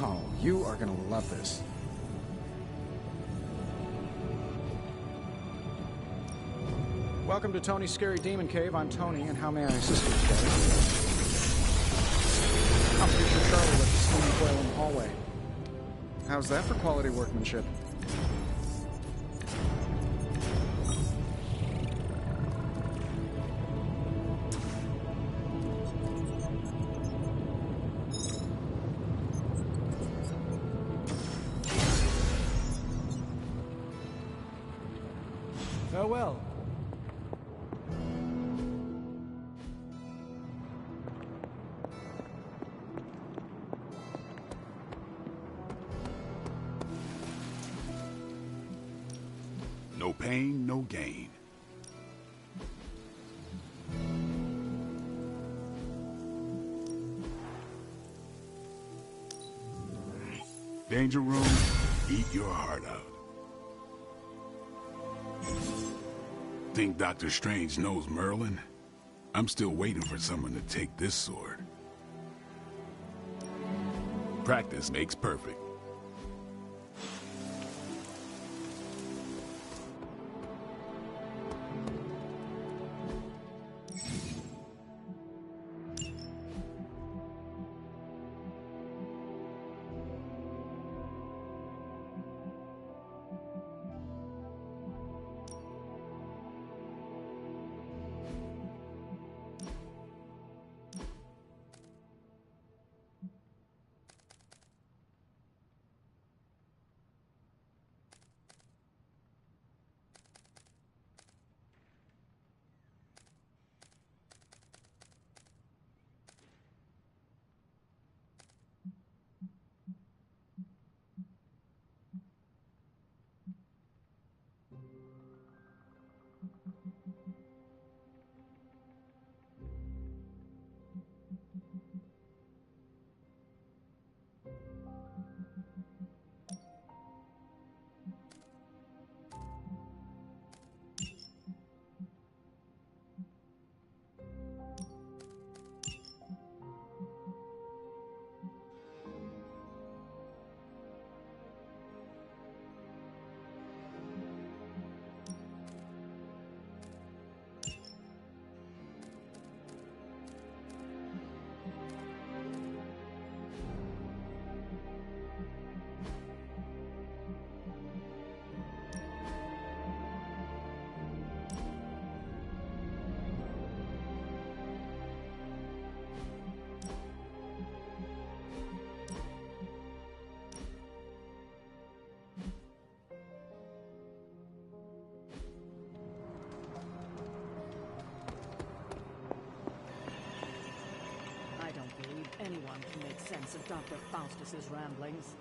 Oh, you are gonna love this. Welcome to Tony's Scary Demon Cave. I'm Tony, and how may I assist you today? I'll feature Charlie with the steam coil in the hallway. How's that for quality workmanship? Farewell. No pain, no gain. Danger Room, eat your heart out. Think Dr. Strange knows Merlin? I'm still waiting for someone to take this sword. Practice makes perfect. Anyone can make sense of Dr. Faustus's ramblings.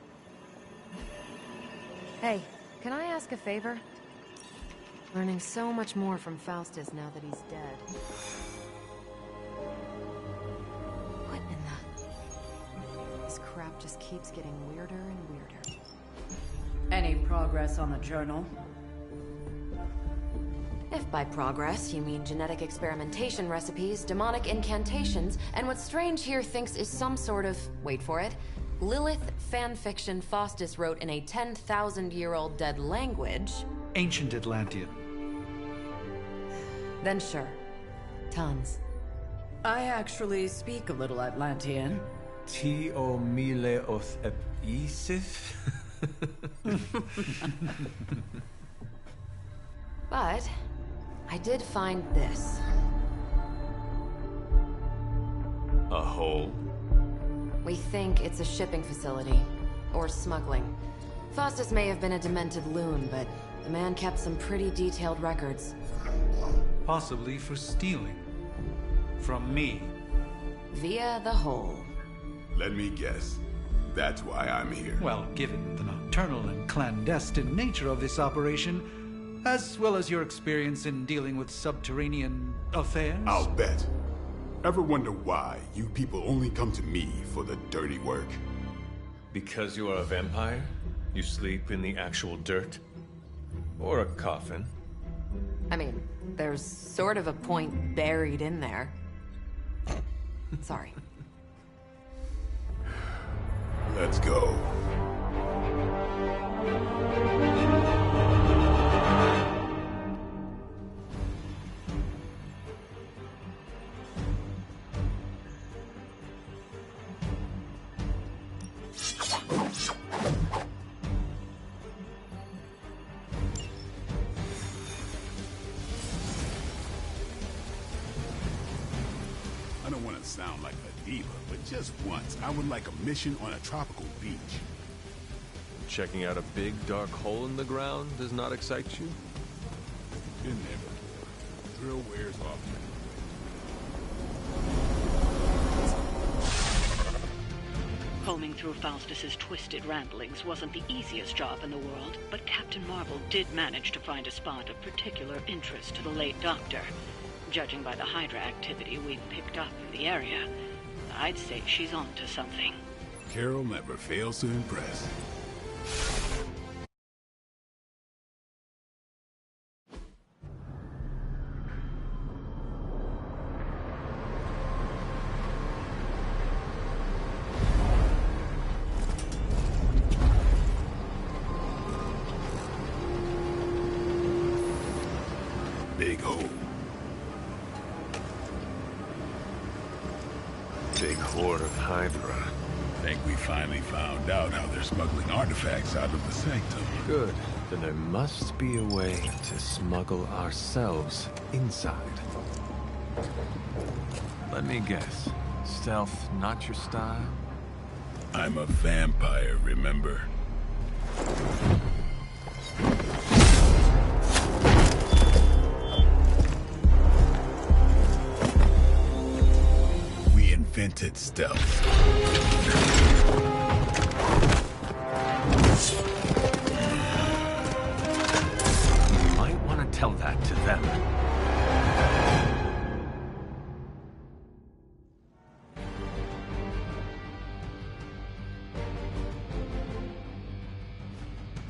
Hey, can I ask a favor? Learning so much more from Faustus now that he's dead. What in the... This crap just keeps getting weirder and weirder. Any progress on the journal? If by progress you mean genetic experimentation recipes, demonic incantations, and what Strange here thinks is some sort of, wait for it, Lilith fanfiction Faustus wrote in a 10,000-year-old dead language... Ancient Atlantean. Then sure. Tons. I actually speak a little Atlantean. Ti o mile oth ep isif? But... I did find this. A hole? We think it's a shipping facility. Or smuggling. Faustus may have been a demented loon, but the man kept some pretty detailed records. Possibly for stealing. From me. Via the hole. Let me guess. That's why I'm here. Well, given the nocturnal and clandestine nature of this operation, as well as your experience in dealing with subterranean affairs? I'll bet. Ever wonder why you people only come to me for the dirty work? Because you are a vampire? You sleep in the actual dirt? Or a coffin? I mean, there's sort of a point buried in there. Sorry. Let's go. I don't want to sound like a diva, but just once, I would like a mission on a tropical beach. Checking out a big dark hole in the ground does not excite you? Been there before. Drill wears off. Combing through Faustus's twisted ramblings wasn't the easiest job in the world, but Captain Marvel did manage to find a spot of particular interest to the late Doctor. Judging by the Hydra activity we've picked up in the area, I'd say she's onto something. Carol never fails to impress. Big hole. Big horde of Hydra. Think we finally found out how they're smuggling artifacts out of the sanctum. Good. Then there must be a way to smuggle ourselves inside. Let me guess. Stealth not your style? I'm a vampire, remember? We invented stealth. You might want to tell that to them.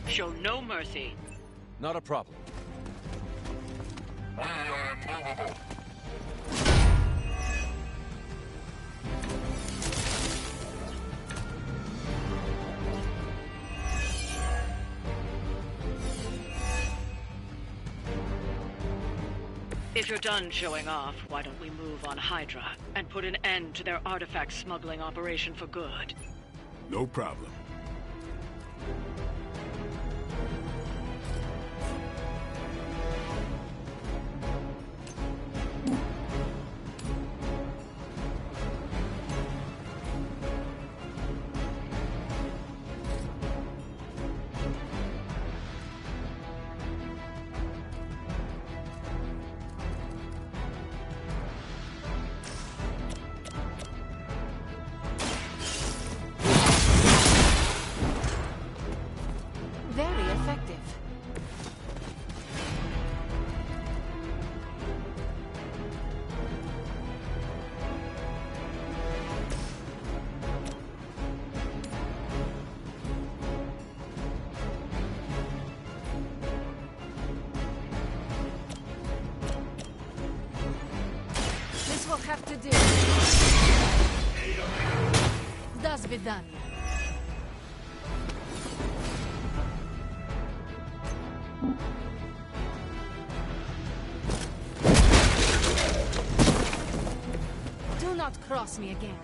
Show no mercy. Not a problem. If you're done showing off, why don't we move on Hydra and put an end to their artifact smuggling operation for good? No problem. Very effective. This will have to do. Does be done. Do not cross me again.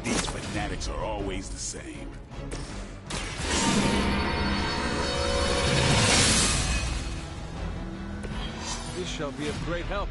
These fanatics are always the same. This shall be of great help.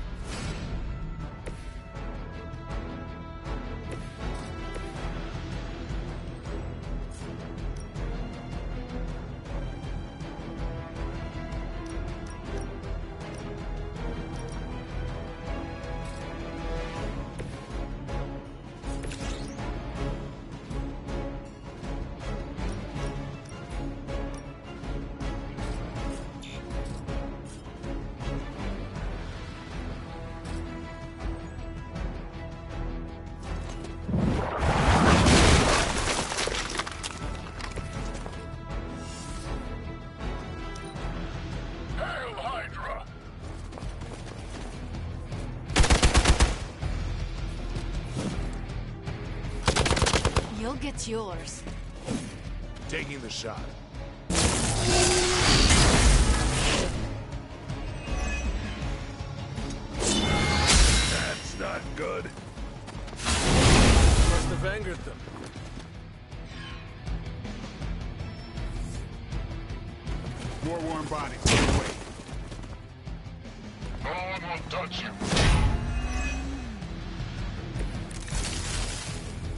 You'll get yours. Taking the shot. That's not good. Must have angered them. More warm bodies. Wait. No one will touch you.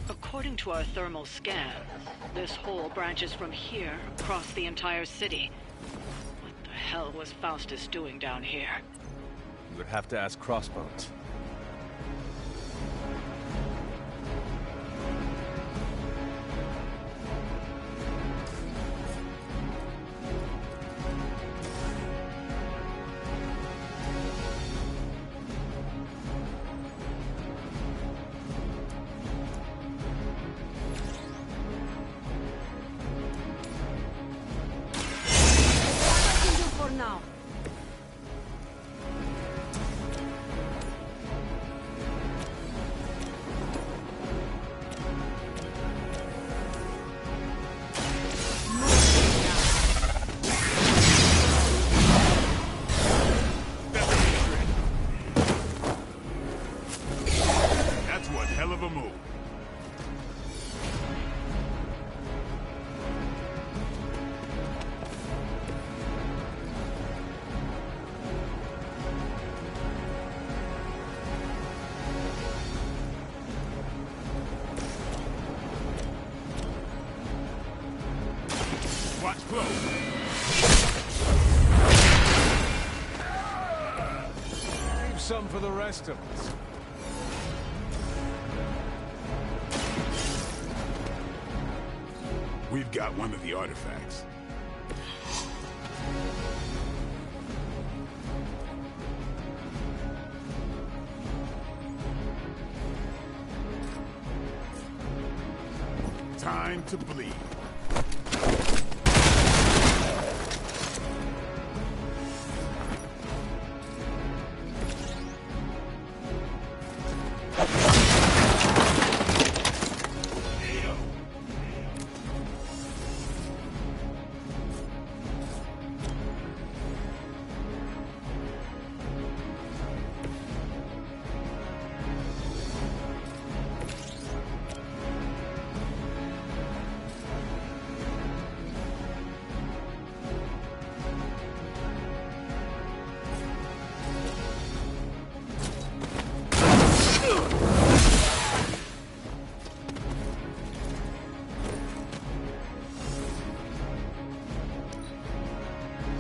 According to our thermal scan, this hole branches from here across the entire city. What the hell was Faustus doing down here? You would have to ask Crossbones. For now. That's one hell of a move. Watch close. Leave some for the rest of us. We've got one of the artifacts. Time to bleed.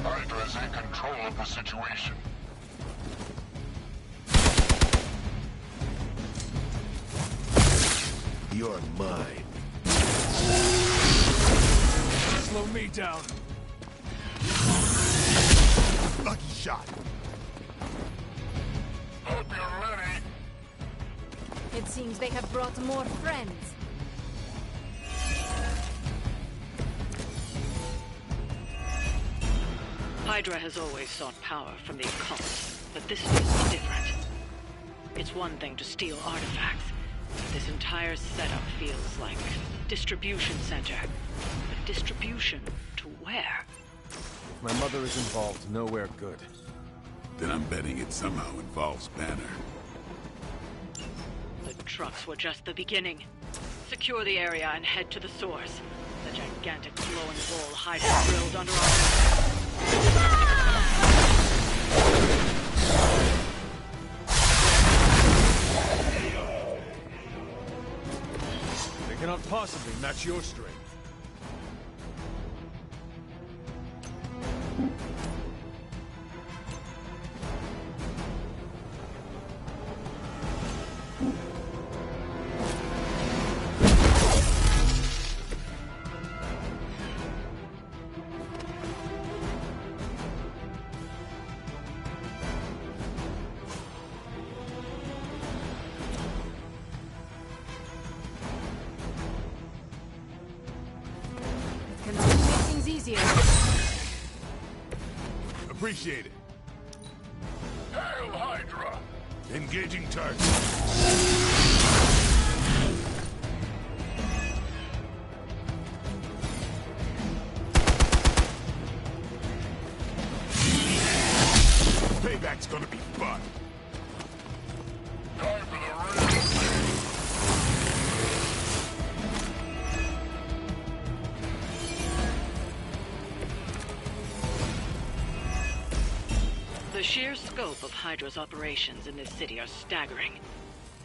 Hydra is in control of the situation. You're mine. Slow me down. Lucky shot. Hope you're ready. It seems they have brought more friends. Hydra has always sought power from the occult, but this is different. It's one thing to steal artifacts, but this entire setup feels like distribution center. But distribution to where? If my mother is involved, nowhere good. Then I'm betting it somehow involves Banner. The trucks were just the beginning. Secure the area and head to the source. The gigantic glowing bowl Hydra drilled under our... They cannot possibly match your strength. Can only make things easier. Appreciate it. Hail Hydra! Engaging target. gonna be fun. Time for the real thing. The sheer scope of Hydra's operations in this city are staggering,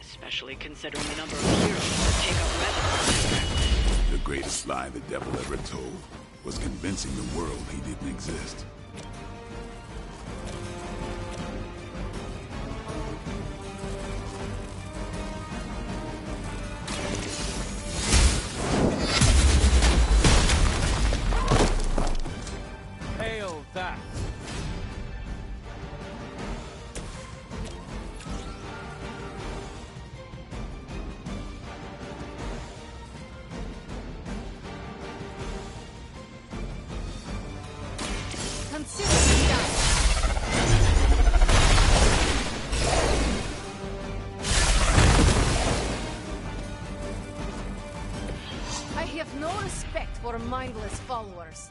especially considering the number of heroes that take up residence. The greatest lie the devil ever told was convincing the world he didn't exist. Hail that! Consider it done. I have no respect for mindless followers.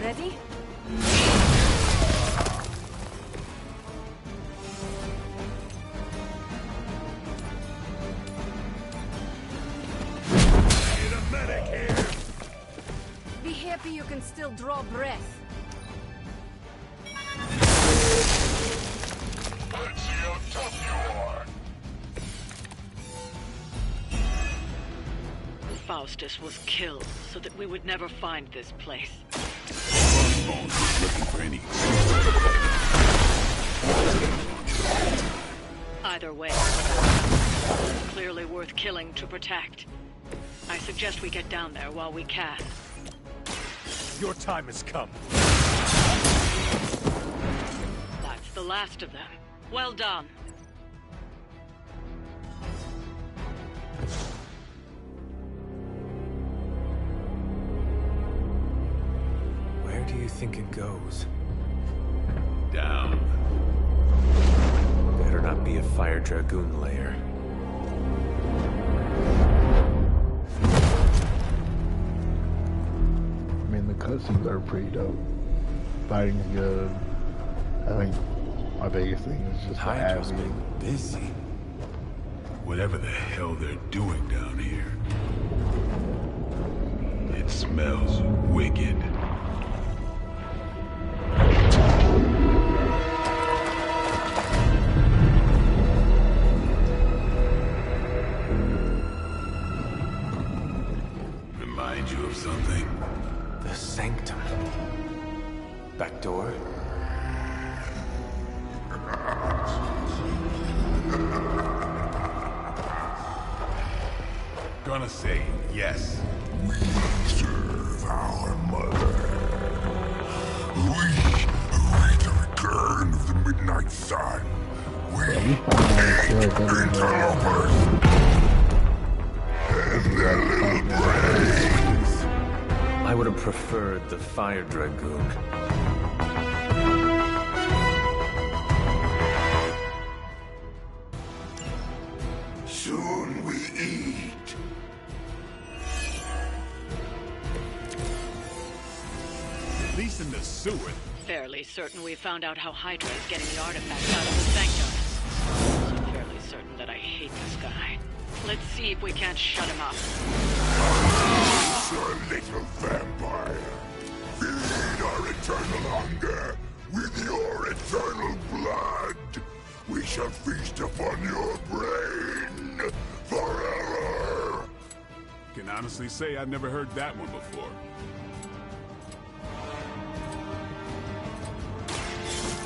Ready? Need a medic here! Be happy you can still draw breath. Let's see how tough you are. Faustus was killed so that we would never find this place. Bones was looking for any Either way, clearly worth killing to protect. I suggest we get down there while we can. Your time has come. That's the last of them. Well done. Where do you think it goes? down. Better not be a Fire Dragoon lair. I mean, the cutscenes are pretty dope. Fighting's good. I think my biggest thing is just the Hydra's ad read. been busy. Whatever the hell they're doing down here. It smells wicked. Remind you of something? The Sanctum. Back door? Gonna say yes. We serve our mother. We await the return of the midnight sun. We hate interlopers and their little brains. I would have preferred the Fire Dragoon. Soon we eat. At least in the sewer. Fairly certain we found out how Hydra is getting the artifacts out of the Sanctum. Also fairly certain that I hate this guy. Let's see if we can't shut him up. Sir, little vampire. Feed our eternal hunger with your eternal blood. We shall feast upon your brain forever. Can honestly say I've never heard that one before.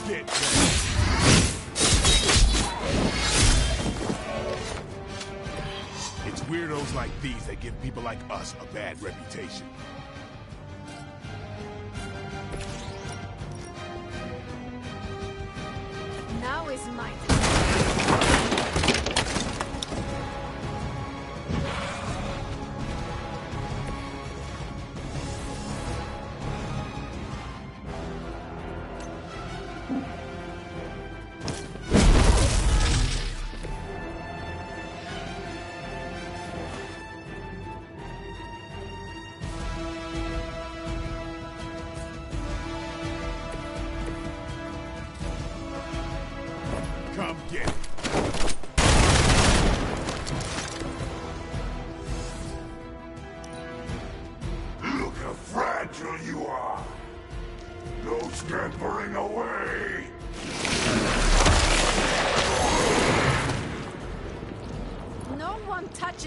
Get ready. It's weirdos like these that give people like us a bad reputation. Now is my time.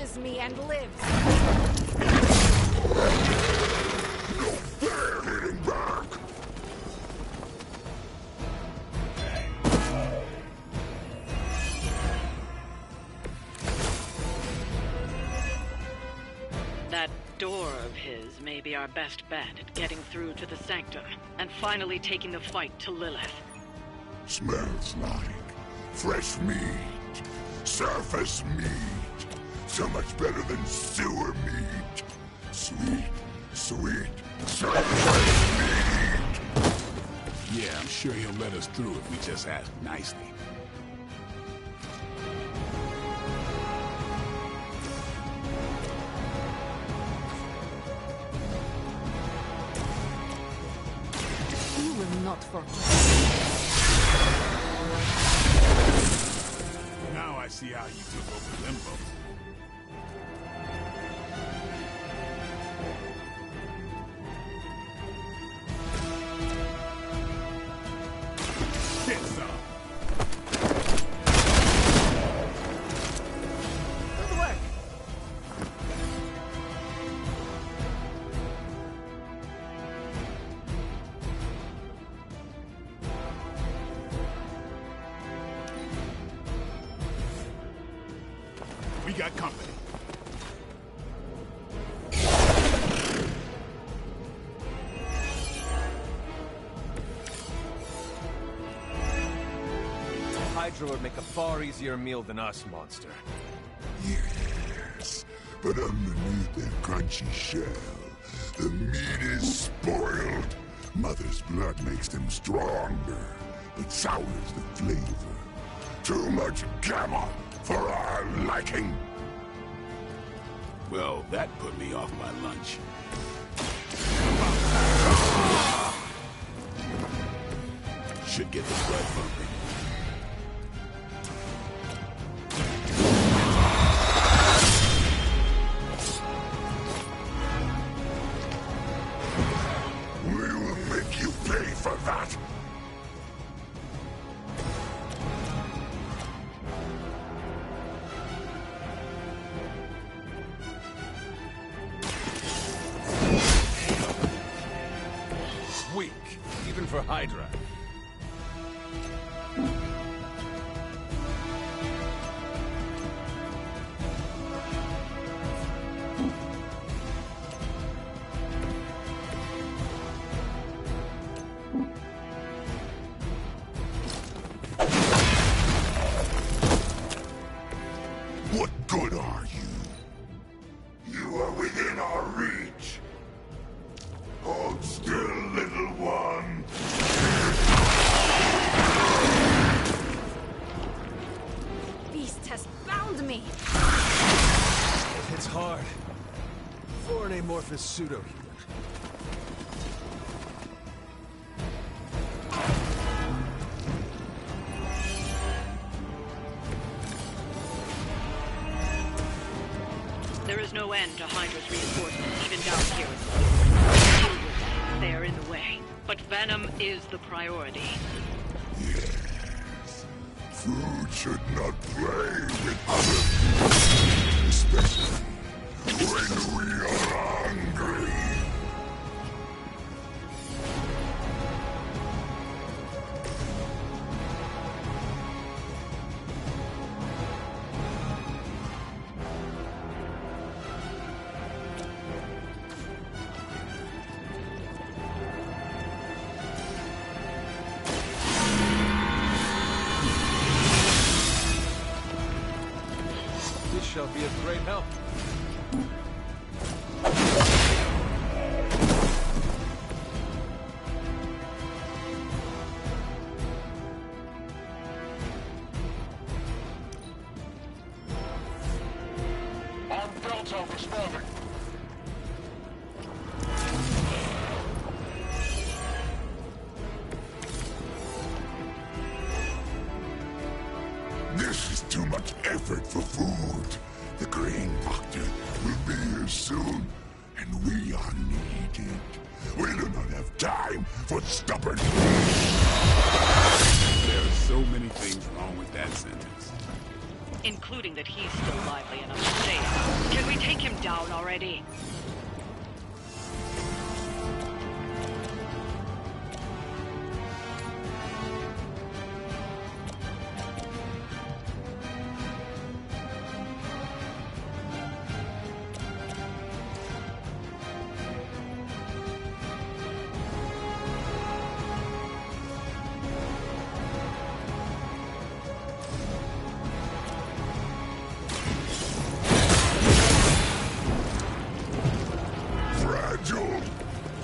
touches me and lives. They're hitting back! That door of his may be our best bet at getting through to the Sanctum and finally taking the fight to Lilith. Smells like fresh meat. Surface meat. So much better than sewer meat. Sweet, sweet, surface meat! Yeah, I'm sure he'll let us through if we just ask nicely. You will not forget. Now I see how you took over Limbo. Get some. Good work. We got company. Hydra would make a far easier meal than us, monster. Yes, but underneath their crunchy shell, the meat is spoiled. Mother's blood makes them stronger, but sours the flavor. Too much gamma for our liking. Well, that put me off my lunch. Should get the blood pumping. We will make you pay for that. Weak, even for Hydra. What good are you? You are within our reach. Hold still, little one. Beast has found me. It's hard. For an amorphous pseudo-human. There is no end to Hydra's reinforcements, even down here. They are in the way, but Venom is the priority. Yes. Food should not play with others. Especially when we are hungry. This shall be of great help. On Delta responding. This is too much effort for food. The Green Doctor will be here soon, and we are needed. We do not have time for stubborn. There are so many things wrong with that sentence. including that he's still lively enough to say it. Can we take him down already?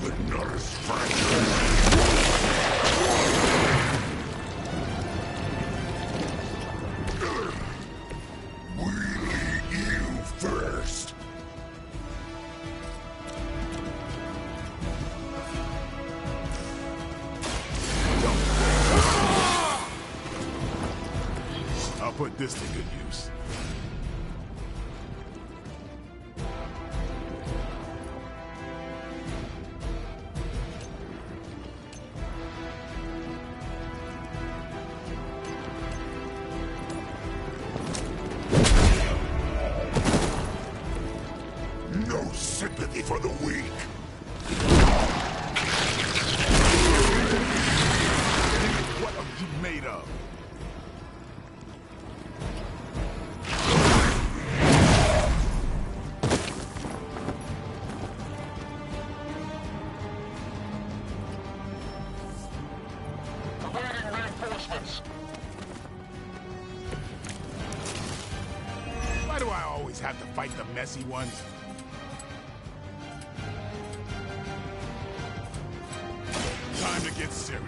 But not as fragile. We lead you first. I'll put this to good use. No sympathy for the weak. What are you made of? Awaiting reinforcements. Why do I always have to fight the messy ones? Time to get serious.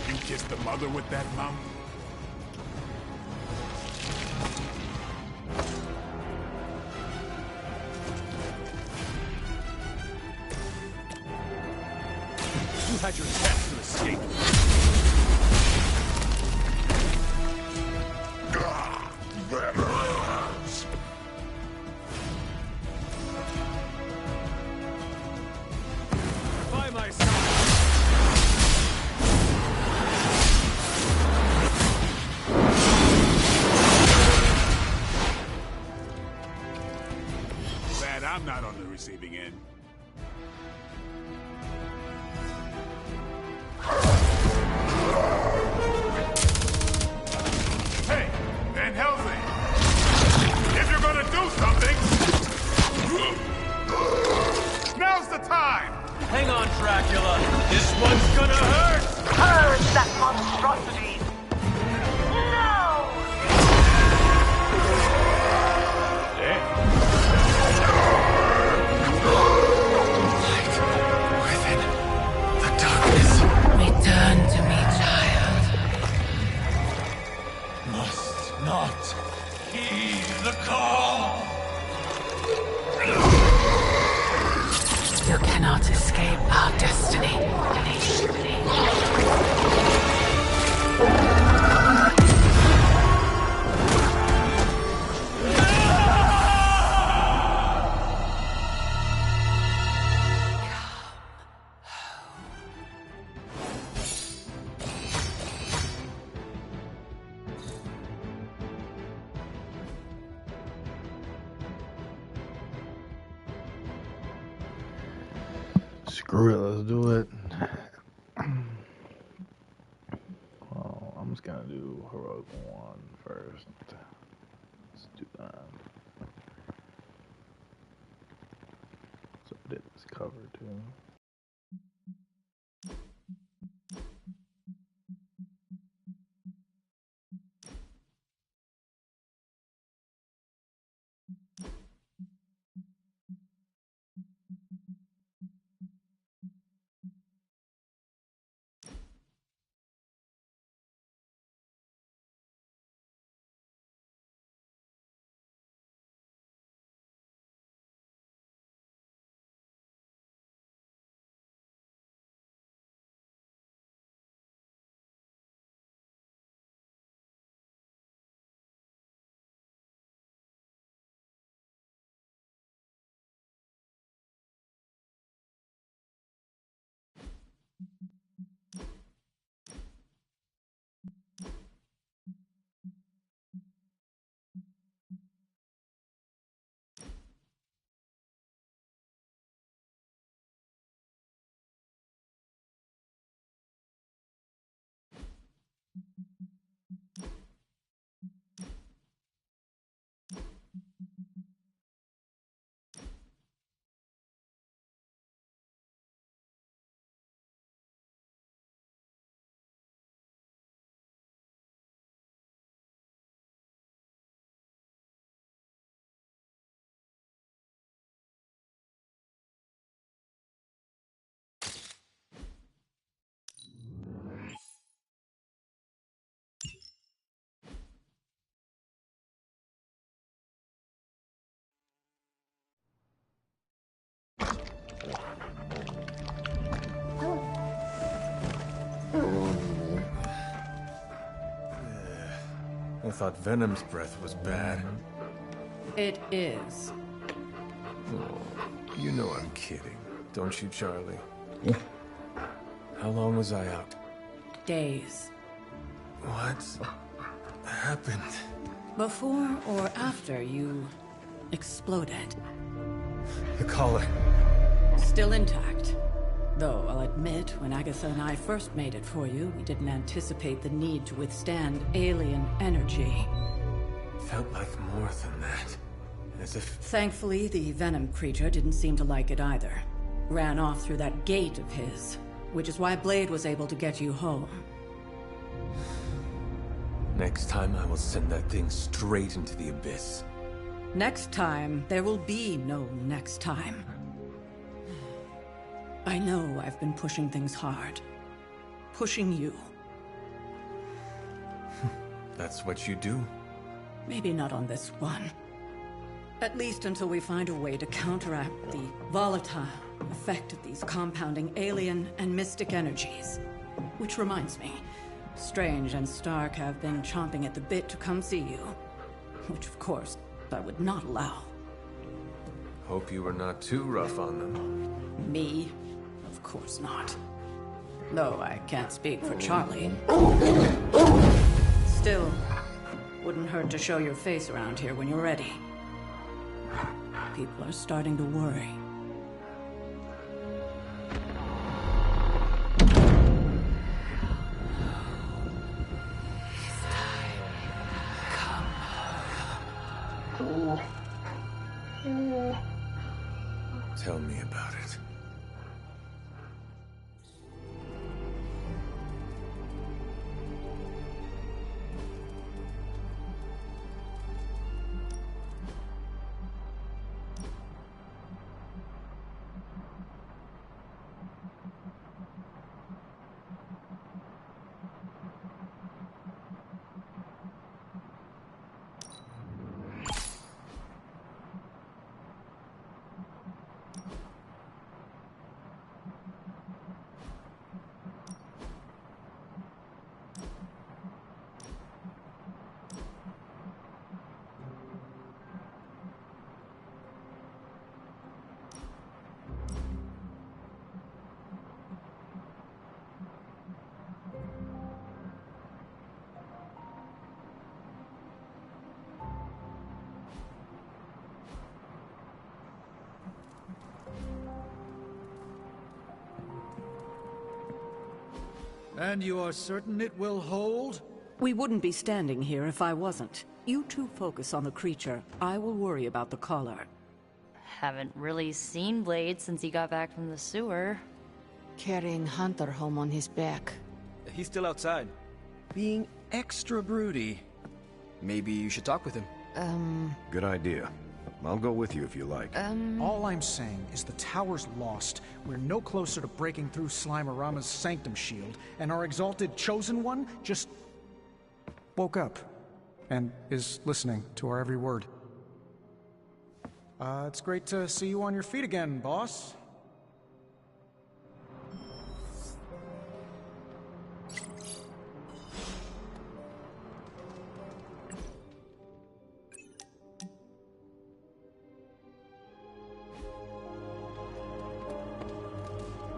You kissed the mother with that mouth? You had your chance to escape. That hurts. By my side. Glad I'm not on the receiving end. Hey, Van Helsing! If you're gonna do something, now's the time! Hang on, Dracula. This one's gonna hurt! Purge that monstrosity! No! Return to me, child. Must not heed the call! You cannot escape our destiny. Screw it, let's do it. Well, I'm just gonna do Heroic 1 first. Let's do that. So I did this cover too. I thought Venom's breath was bad. It is. Oh, you know I'm kidding, don't you, Charlie? Yeah. How long was I out? Days. What happened? Before or after you exploded. The collar. Still intact. Though, I'll admit, when Agatha and I first made it for you, we didn't anticipate the need to withstand alien energy. Felt like more than that. As if... Thankfully, the Venom creature didn't seem to like it either. Ran off through that gate of his, which is why Blade was able to get you home. Next time, I will send that thing straight into the abyss. Next time, there will be no next time. I know I've been pushing things hard. Pushing you. That's what you do? Maybe not on this one. At least until we find a way to counteract the volatile effect of these compounding alien and mystic energies. Which reminds me, Strange and Stark have been chomping at the bit to come see you. Which, of course, I would not allow. Hope you were not too rough on them. Me? Of course not. Though I can't speak for Charlie. Still, wouldn't hurt to show your face around here when you're ready. People are starting to worry. Tell me about it. And you are certain it will hold? We wouldn't be standing here if I wasn't. You two focus on the creature. I will worry about the collar. Haven't really seen Blade since he got back from the sewer. Carrying Hunter home on his back. He's still outside. Being extra broody. Maybe you should talk with him. Good idea. I'll go with you if you like. All I'm saying is the tower's lost. We're no closer to breaking through Slimerama's sanctum shield, and our exalted chosen one just woke up and is listening to our every word. It's great to see you on your feet again, boss.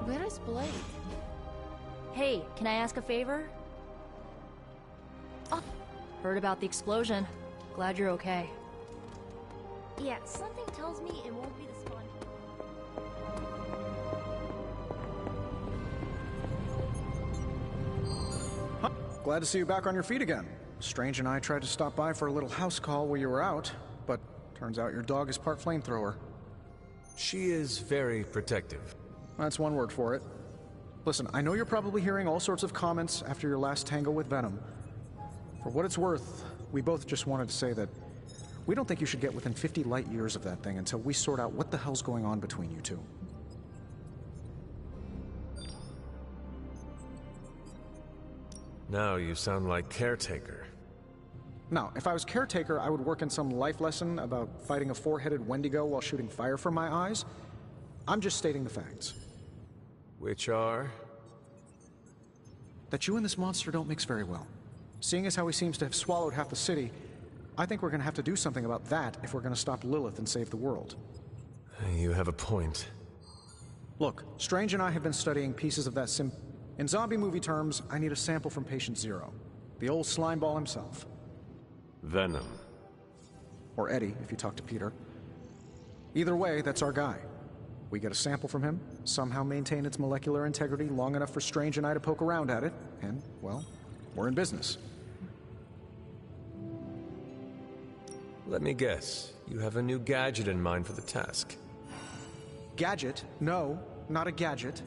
Where is Blade? Hey, can I ask a favor? Oh, heard about the explosion. Glad you're okay. Yeah, something tells me it won't be the spawn. Glad to see you back on your feet again. Strange and I tried to stop by for a little house call while you were out, but turns out your dog is part flamethrower. She is very protective. That's one word for it. Listen, I know you're probably hearing all sorts of comments after your last tango with Venom. For what it's worth, we both just wanted to say that we don't think you should get within 50 light years of that thing until we sort out what the hell's going on between you two. Now you sound like Caretaker. Now, if I was Caretaker, I would work in some life lesson about fighting a four-headed Wendigo while shooting fire from my eyes. I'm just stating the facts. Which are? That you and this monster don't mix very well. Seeing as how he seems to have swallowed half the city, I think we're gonna have to do something about that if we're gonna stop Lilith and save the world. You have a point. Look, Strange and I have been studying pieces of that In zombie movie terms, I need a sample from Patient Zero. The old slimeball himself. Venom. Or Eddie, if you talk to Peter. Either way, that's our guy. We get a sample from him, somehow maintain its molecular integrity long enough for Strange and I to poke around at it, and, well, we're in business. Let me guess. You have a new gadget in mind for the task. Gadget? No, not a gadget.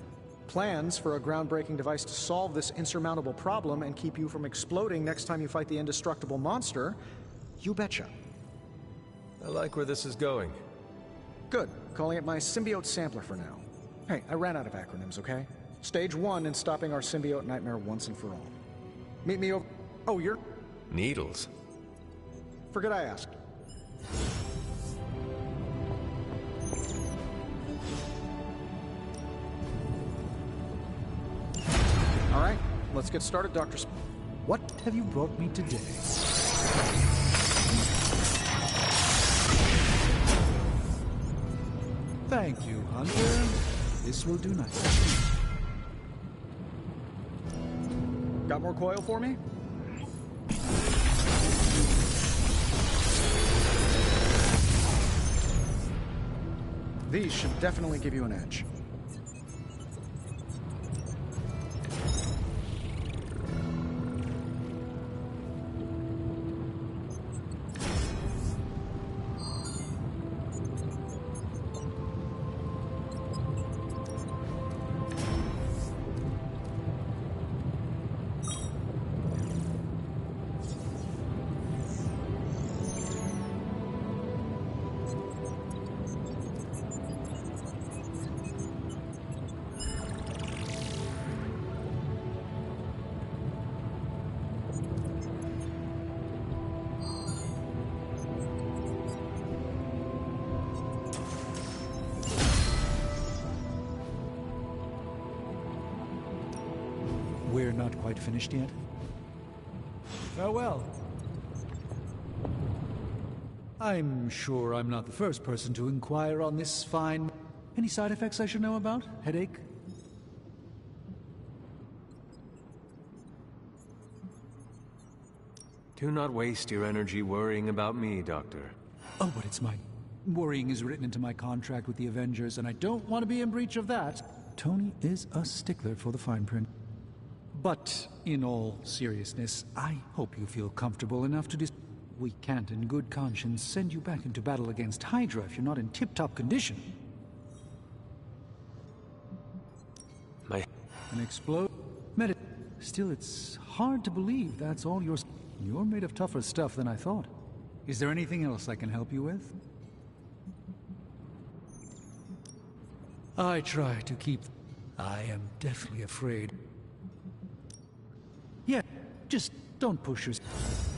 Plans for a groundbreaking device to solve this insurmountable problem and keep you from exploding next time you fight the indestructible monster? You betcha. I like where this is going. Good. Calling it my symbiote sampler for now. Hey, I ran out of acronyms, okay? Stage 1 in stopping our symbiote nightmare once and for all. Meet me over... Oh, you're... Needles? Forget I asked. All right, let's get started, Dr. What have you brought me today? Thank you, Hunter. This will do nicely. Got more coil for me? These should definitely give you an edge. We're not quite finished yet. Farewell. I'm sure I'm not the first person to inquire on this fine... Any side effects I should know about? Headache? Do not waste your energy worrying about me, Doctor. Oh, but it's my... Worrying is written into my contract with the Avengers, and I don't want to be in breach of that. Tony is a stickler for the fine print. But, in all seriousness, I hope you feel comfortable enough to We can't in good conscience send you back into battle against Hydra if you're not in tip-top condition. An explode... Still, it's hard to believe that's all you're made of tougher stuff than I thought. Is there anything else I can help you with? I try to keep... I am deathly afraid. Yeah, just don't push yourself.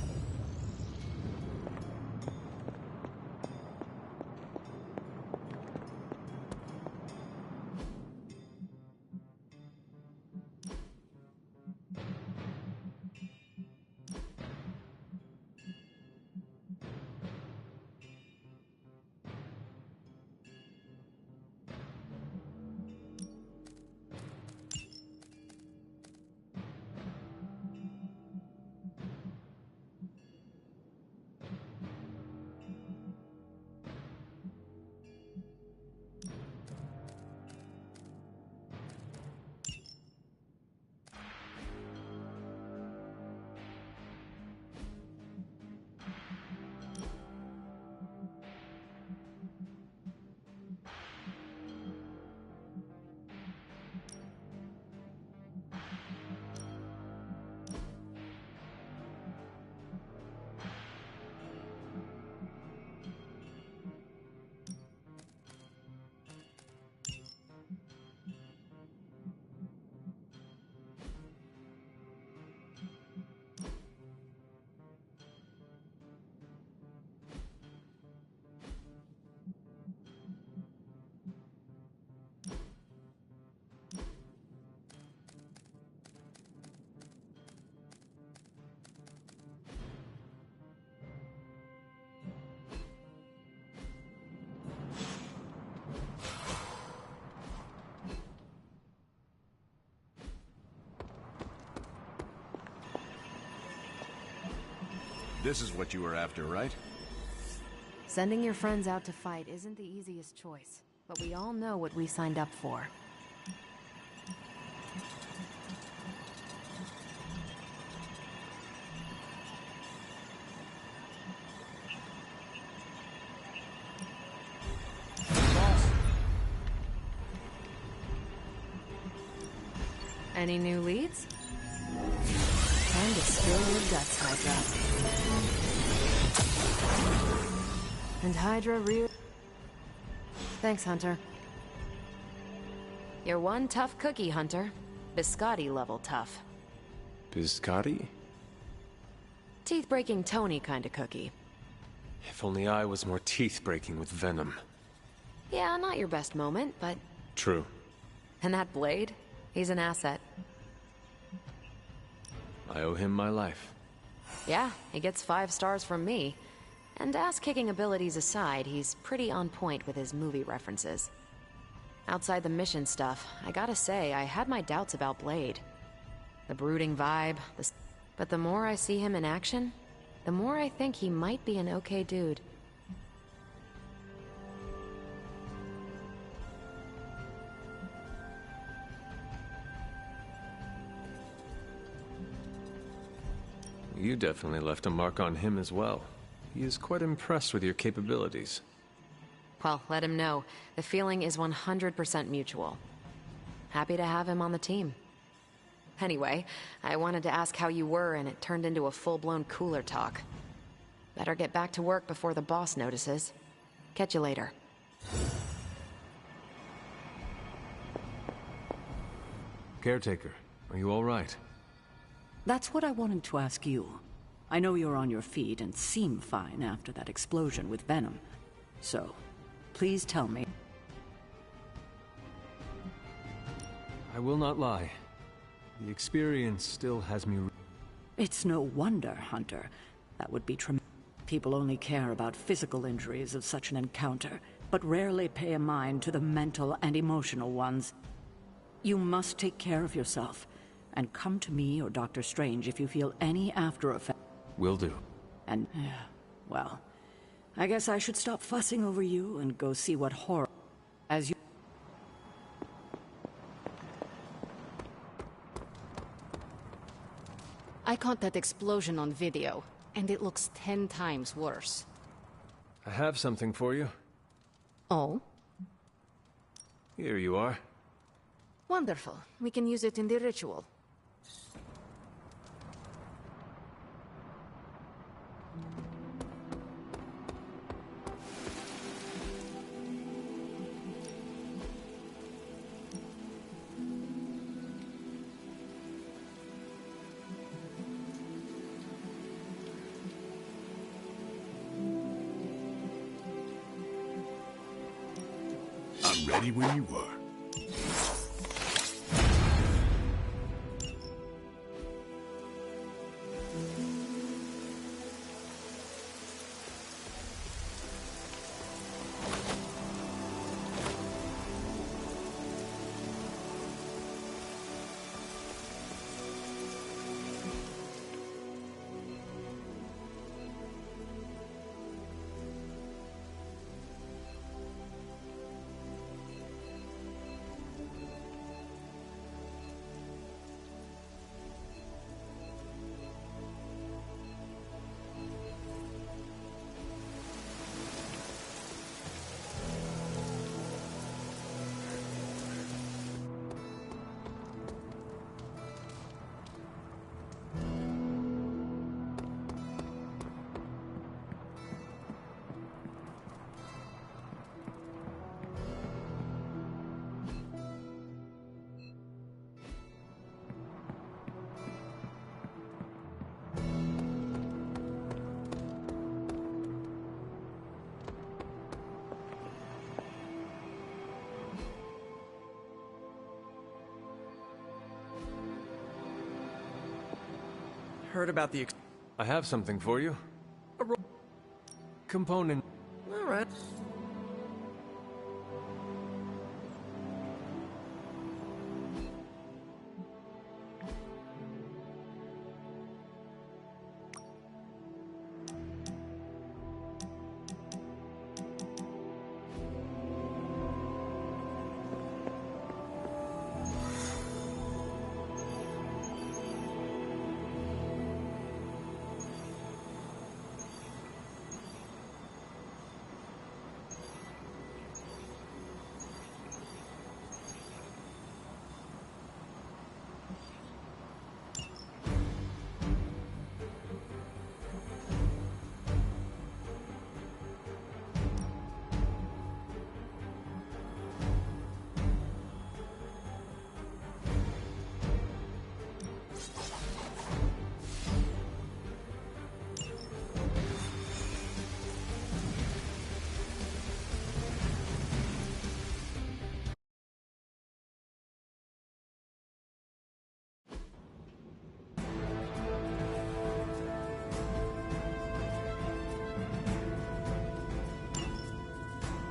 This is what you were after, right? Sending your friends out to fight isn't the easiest choice, but we all know what we signed up for. Any new leads? Time to spill your guts, Hydra. And Hydra Thanks, Hunter. You're one tough cookie, Hunter. Biscotti level tough. Biscotti? Teeth-breaking Tony kind of cookie. If only I was more teeth-breaking with venom. Yeah, not your best moment, but... True. And that blade? He's an asset. I owe him my life. Yeah, he gets 5 stars from me. And ass-kicking abilities aside, he's pretty on point with his movie references. Outside the mission stuff, I gotta say, I had my doubts about Blade. The brooding vibe, but the more I see him in action, the more I think he might be an okay dude. You definitely left a mark on him as well. He is quite impressed with your capabilities. Well, let him know. The feeling is 100% mutual. Happy to have him on the team. Anyway, I wanted to ask how you were, and it turned into a full-blown cooler talk. Better get back to work before the boss notices. Catch you later. Caretaker, are you all right? That's what I wanted to ask you. I know you're on your feet and seem fine after that explosion with Venom. So, please tell me. I will not lie. The experience still has me... It's no wonder, Hunter. That would be tremendous. People only care about physical injuries of such an encounter, but rarely pay a mind to the mental and emotional ones. You must take care of yourself, and come to me or Dr. Strange if you feel any after effects. Will do. And, well, I guess I should stop fussing over you and go see what horror... As you... I caught that explosion on video, and it looks 10 times worse. I have something for you. Oh? Here you are. Wonderful. We can use it in the ritual. I'm ready when you are. Heard about the... I have something for you. A component. All right.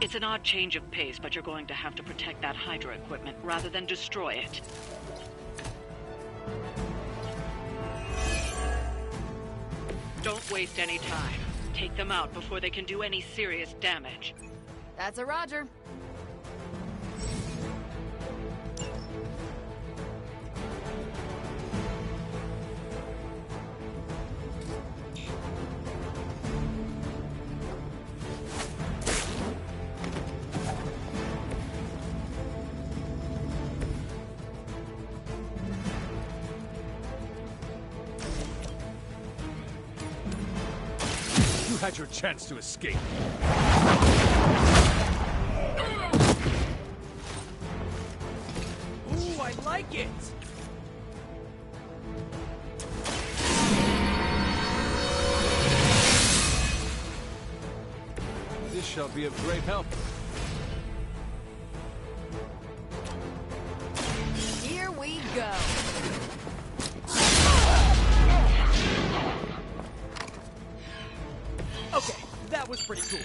It's an odd change of pace, but you're going to have to protect that Hydra equipment rather than destroy it. Don't waste any time. Take them out before they can do any serious damage. That's a Roger. You had your chance to escape. Ooh, I like it! This shall be of great help. Here we go. Okay, that was pretty cool.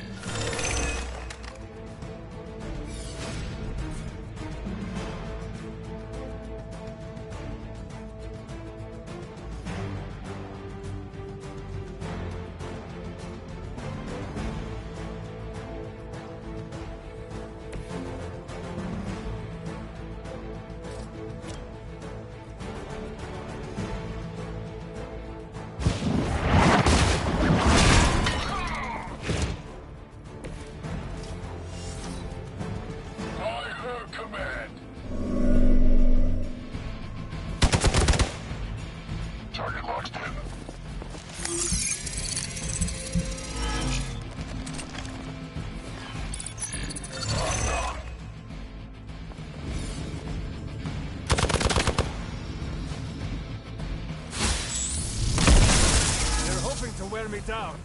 To wear me down.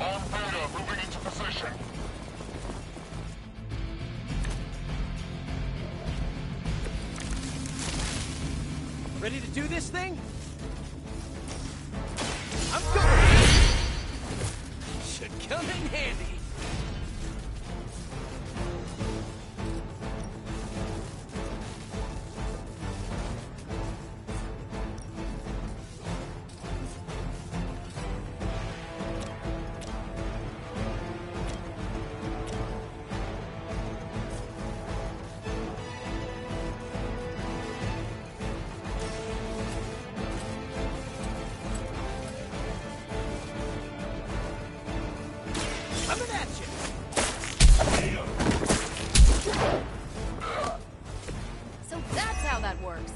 On Beta, moving into position. Ready to do this thing? I'm going! Should come in handy. Coming at you! So that's how that works.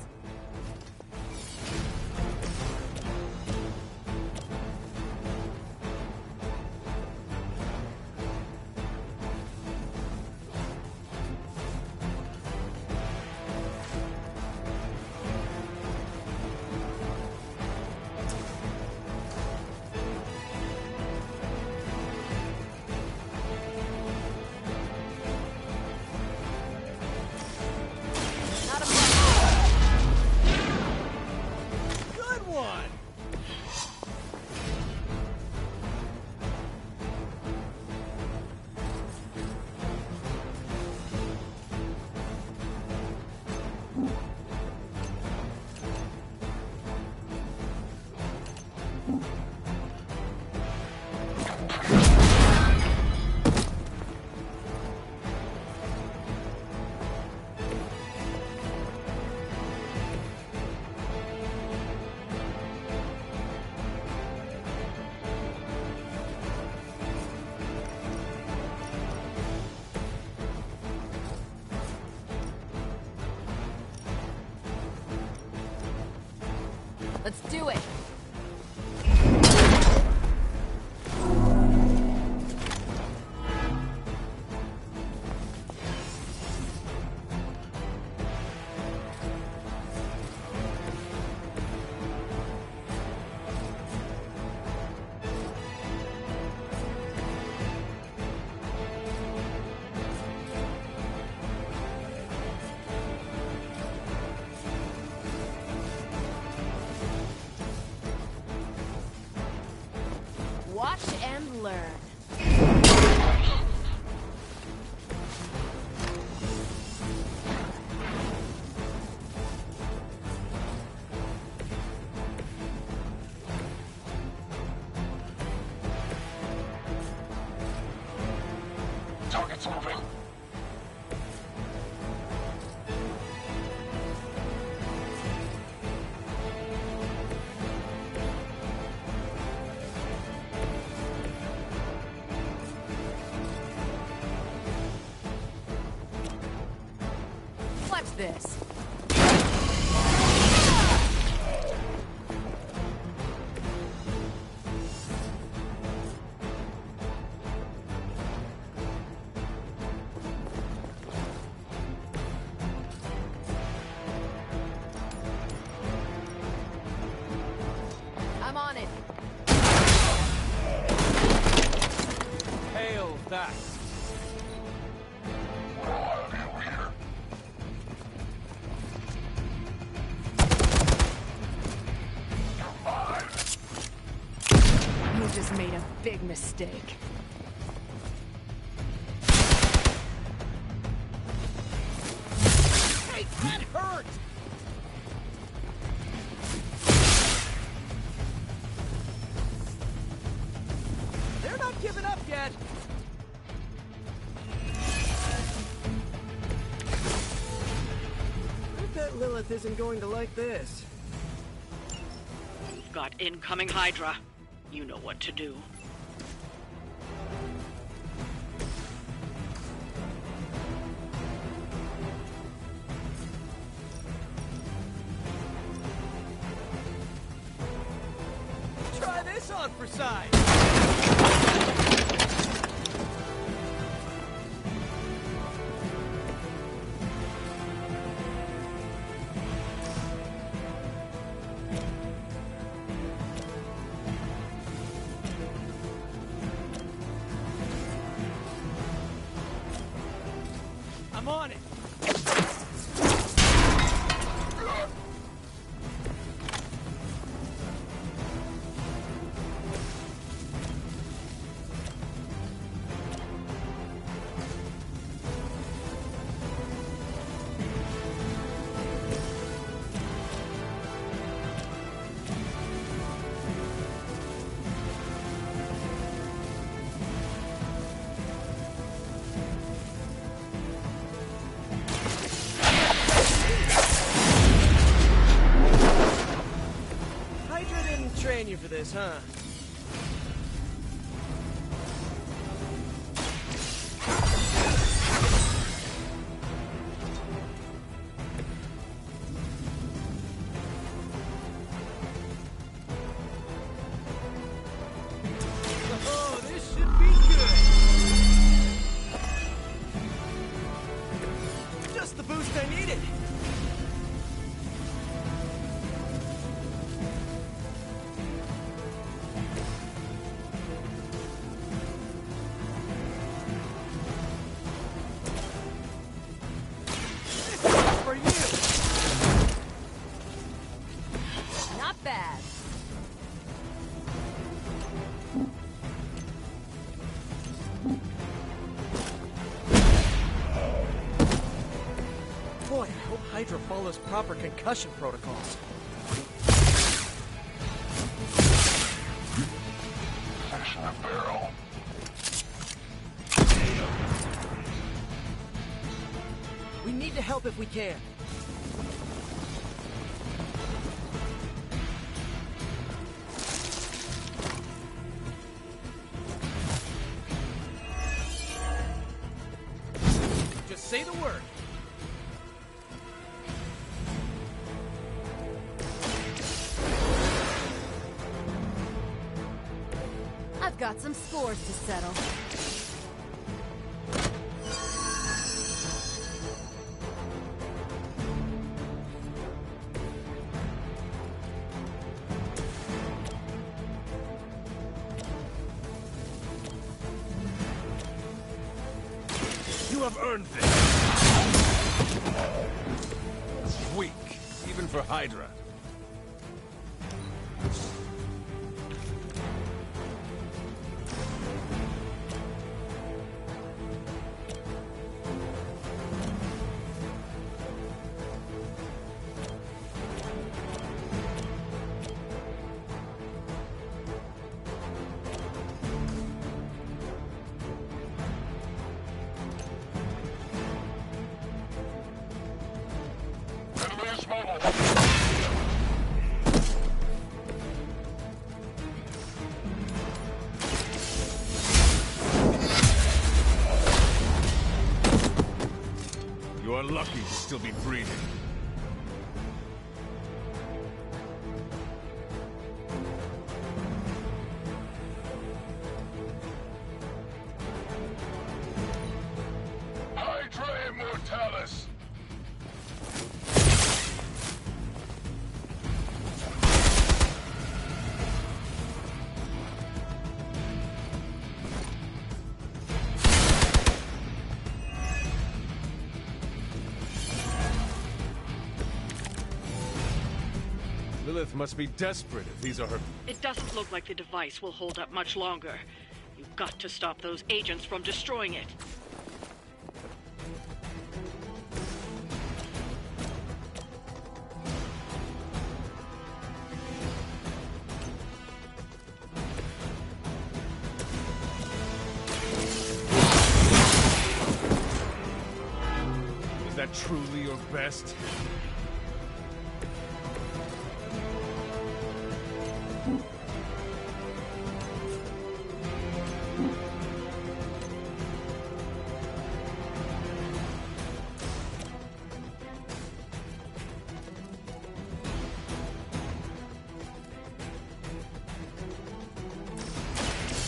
Good one! Let's do it. It's moving. Watch this. I'm on it. Hail that. You just made a big mistake. Hey, that hurt! They're not giving up yet. I bet Lilith isn't going to like this. We've got incoming Hydra. You know what to do. Try this on for size. I'm on it. Hydra didn't train you for this, huh? Oh, this should be good. Just the boost I needed. For you. Not bad. Boy, I hope Hydra follows proper concussion protocols. Fishing a barrel. We need to help if we can. Just say the word. I've got some scores to settle. You have earned this. Weak, even for Hydra. still be breathing. Hydra Immortalis! Lilith must be desperate if these are her... It doesn't look like the device will hold up much longer. You've got to stop those agents from destroying it. Is that truly your best?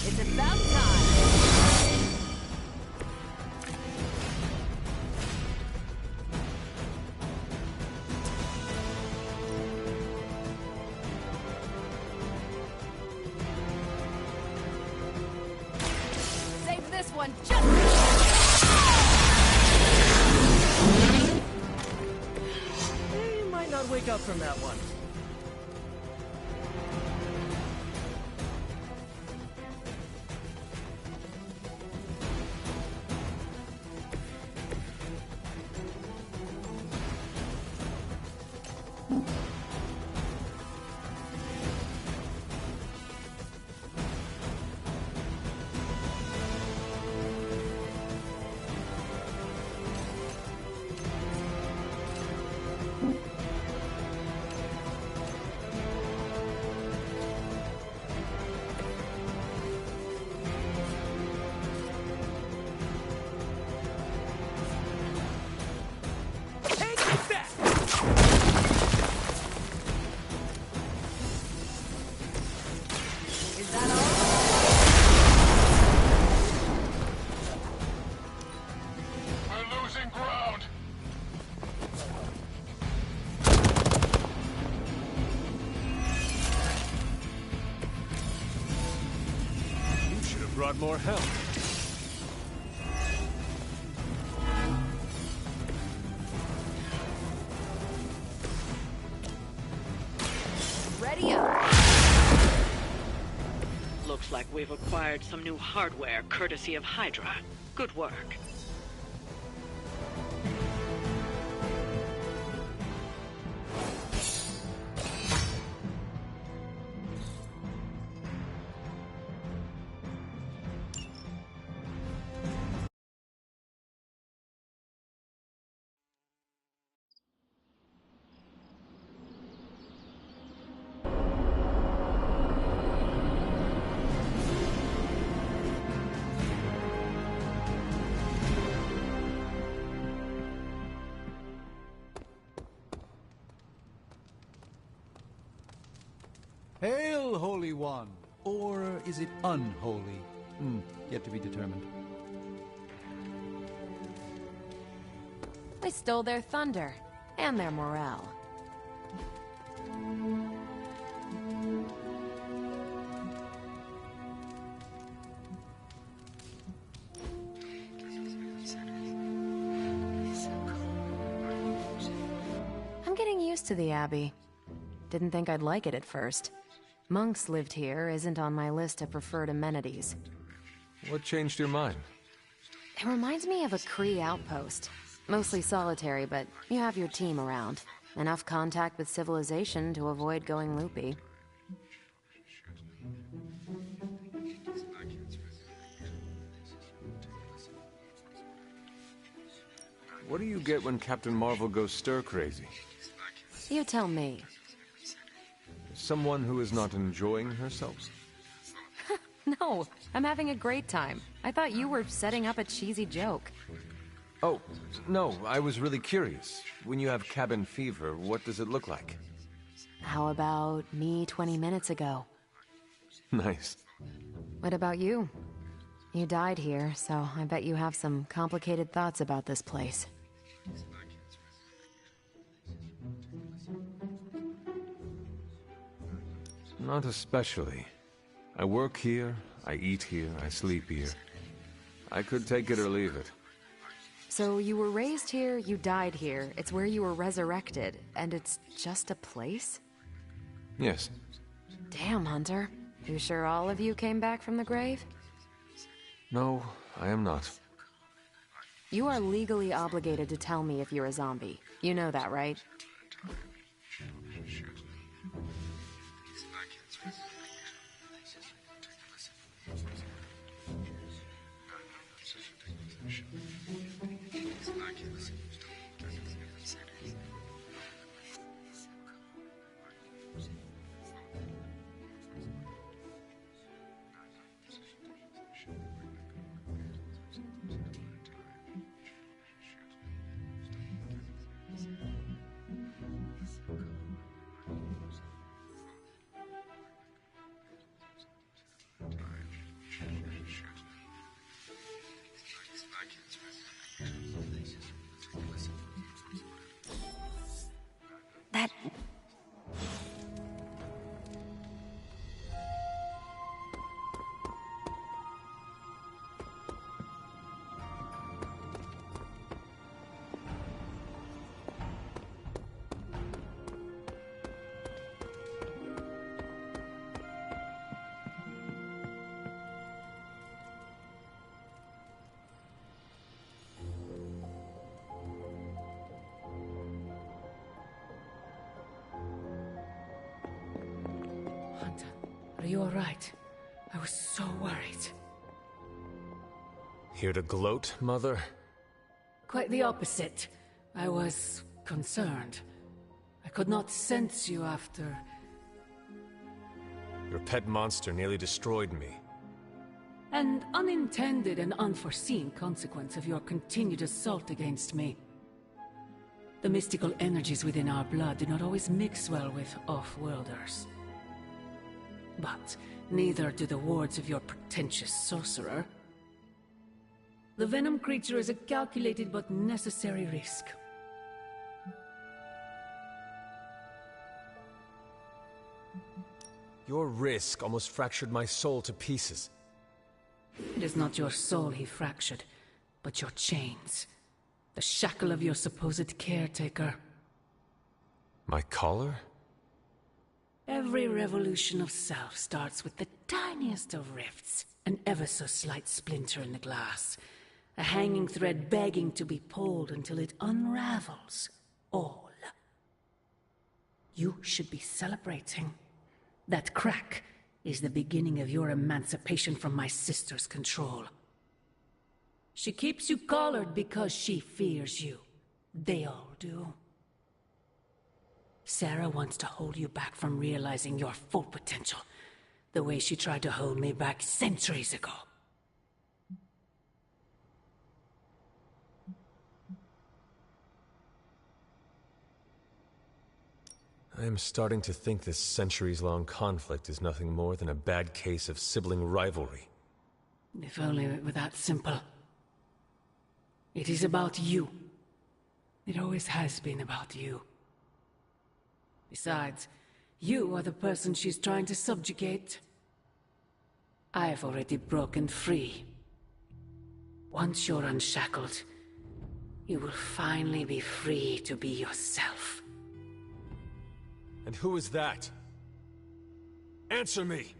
It's about time. Save this one just You might not wake up from that one. We're losing ground! You should have brought more help. ready up. Looks like we've acquired some new hardware courtesy of Hydra. Good work. Hail, Holy One! Or is it unholy? Yet to be determined. They stole their thunder and their morale. I'm getting used to the Abbey. Didn't think I'd like it at first. Monks lived here isn't on my list of preferred amenities. What changed your mind? It reminds me of a Kree outpost. Mostly solitary, but you have your team around. Enough contact with civilization to avoid going loopy. What do you get when Captain Marvel goes stir-crazy? You tell me. Someone who is not enjoying herself? No, I'm having a great time. I thought you were setting up a cheesy joke. Oh, no, I was really curious. When you have cabin fever, what does it look like? How about me 20 minutes ago? Nice. What about you? You died here, so I bet you have some complicated thoughts about this place. Not especially. I work here, I eat here, I sleep here. I could take it or leave it. So you were raised here, you died here, it's where you were resurrected, and it's just a place? Yes. Damn, Hunter. You sure all of you came back from the grave? No, I am not. You are legally obligated to tell me if you're a zombie. You know that, right? That... Are you alright? I was so worried. Here to gloat, Mother? Quite the opposite. I was concerned. I could not sense you after... Your pet monster nearly destroyed me. An unintended and unforeseen consequence of your continued assault against me. The mystical energies within our blood do not always mix well with off-worlders. But neither do the wards of your pretentious sorcerer. The venom creature is a calculated but necessary risk. Your risk almost fractured my soul to pieces. It is not your soul he fractured, but your chains. The shackle of your supposed caretaker. My collar? Every revolution of self starts with the tiniest of rifts. An ever so slight splinter in the glass. A hanging thread begging to be pulled until it unravels. All. You should be celebrating. That crack is the beginning of your emancipation from my sister's control. She keeps you collared because she fears you. They all do. Sarah wants to hold you back from realizing your full potential, the way she tried to hold me back centuries ago. I am starting to think this centuries-long conflict is nothing more than a bad case of sibling rivalry. If only it were that simple. It is about you. It always has been about you. Besides, you are the person she's trying to subjugate. I've already broken free. Once you're unshackled, you will finally be free to be yourself. And who is that? Answer me!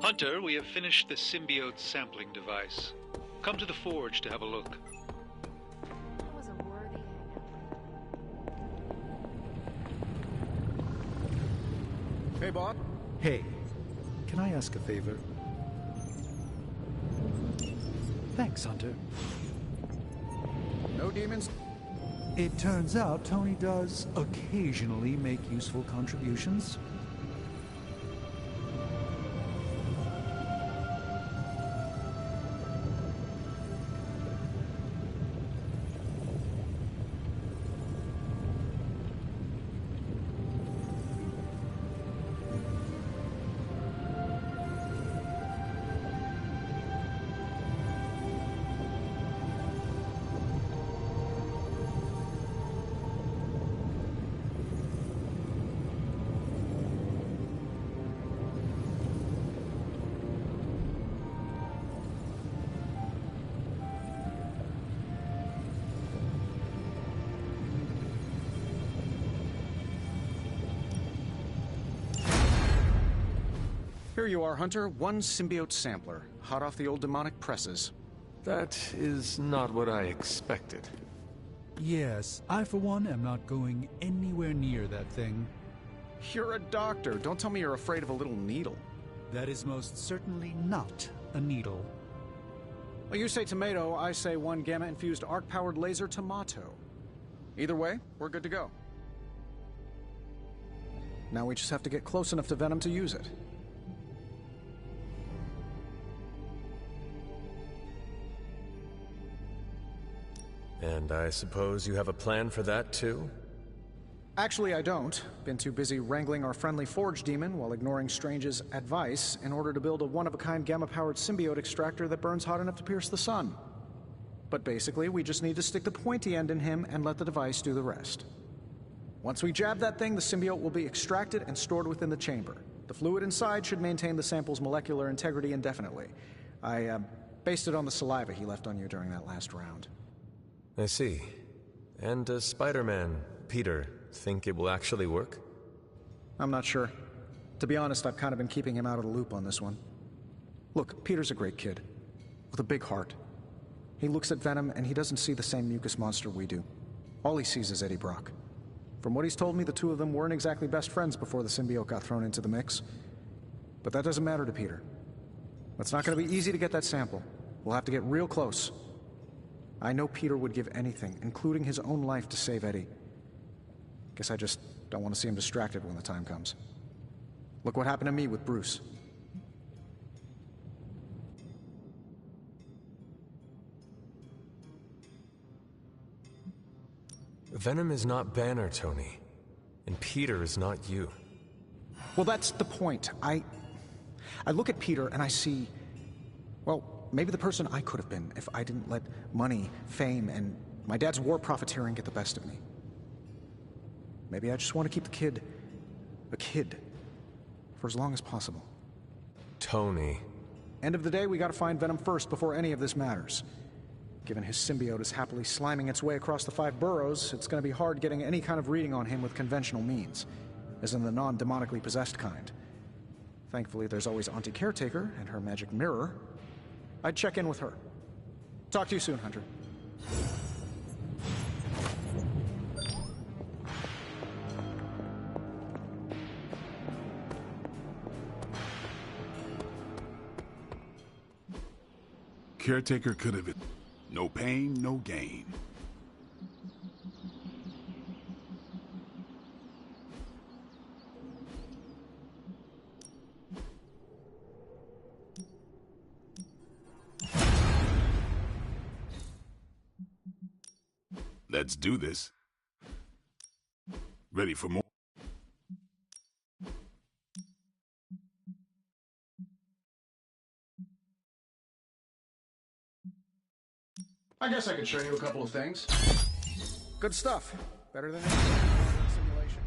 Hunter, we have finished the symbiote sampling device. Come to the forge to have a look. That was a worthy hangout. Hey, Bob. Hey, can I ask a favor? Thanks, Hunter. No demons? It turns out Tony does occasionally make useful contributions. Here you are, Hunter. One symbiote sampler, hot off the old demonic presses. That is not what I expected. Yes, I for one am not going anywhere near that thing. You're a doctor. Don't tell me you're afraid of a little needle. That is most certainly not a needle. Well, you say tomato, I say one gamma-infused arc-powered laser tomato. Either way, we're good to go. Now we just have to get close enough to Venom to use it. And I suppose you have a plan for that, too? Actually, I don't. Been too busy wrangling our friendly Forge demon while ignoring Strange's advice in order to build a one-of-a-kind gamma-powered symbiote extractor that burns hot enough to pierce the sun. But basically, we just need to stick the pointy end in him and let the device do the rest. Once we jab that thing, the symbiote will be extracted and stored within the chamber. The fluid inside should maintain the sample's molecular integrity indefinitely. I based it on the saliva he left on you during that last round. I see. And does Spider-Man, Peter, think it will actually work? I'm not sure. To be honest, I've kind of been keeping him out of the loop on this one. Look, Peter's a great kid, with a big heart. He looks at Venom and he doesn't see the same mucus monster we do. All he sees is Eddie Brock. From what he's told me, the two of them weren't exactly best friends before the symbiote got thrown into the mix. But that doesn't matter to Peter. It's not going to be easy to get that sample. We'll have to get real close. I know Peter would give anything, including his own life, to save Eddie. Guess I just don't want to see him distracted when the time comes. Look what happened to me with Bruce. Venom is not Banner, Tony. And Peter is not you. Well, that's the point. I look at Peter and I see, well, maybe the person I could have been if I didn't let money, fame, and my dad's war profiteering get the best of me. Maybe I just want to keep the kid a kid for as long as possible. Tony. End of the day, we gotta find Venom first before any of this matters. Given his symbiote is happily sliming its way across the 5 boroughs, it's gonna be hard getting any kind of reading on him with conventional means, as in the non-demonically possessed kind. Thankfully, there's always Auntie Caretaker and her magic mirror. I'd check in with her. Talk to you soon, Hunter. Caretaker could have it. No pain, no gain. Let's do this. Ready for more? I guess I could show you a couple of things. Good stuff. Better than any simulation.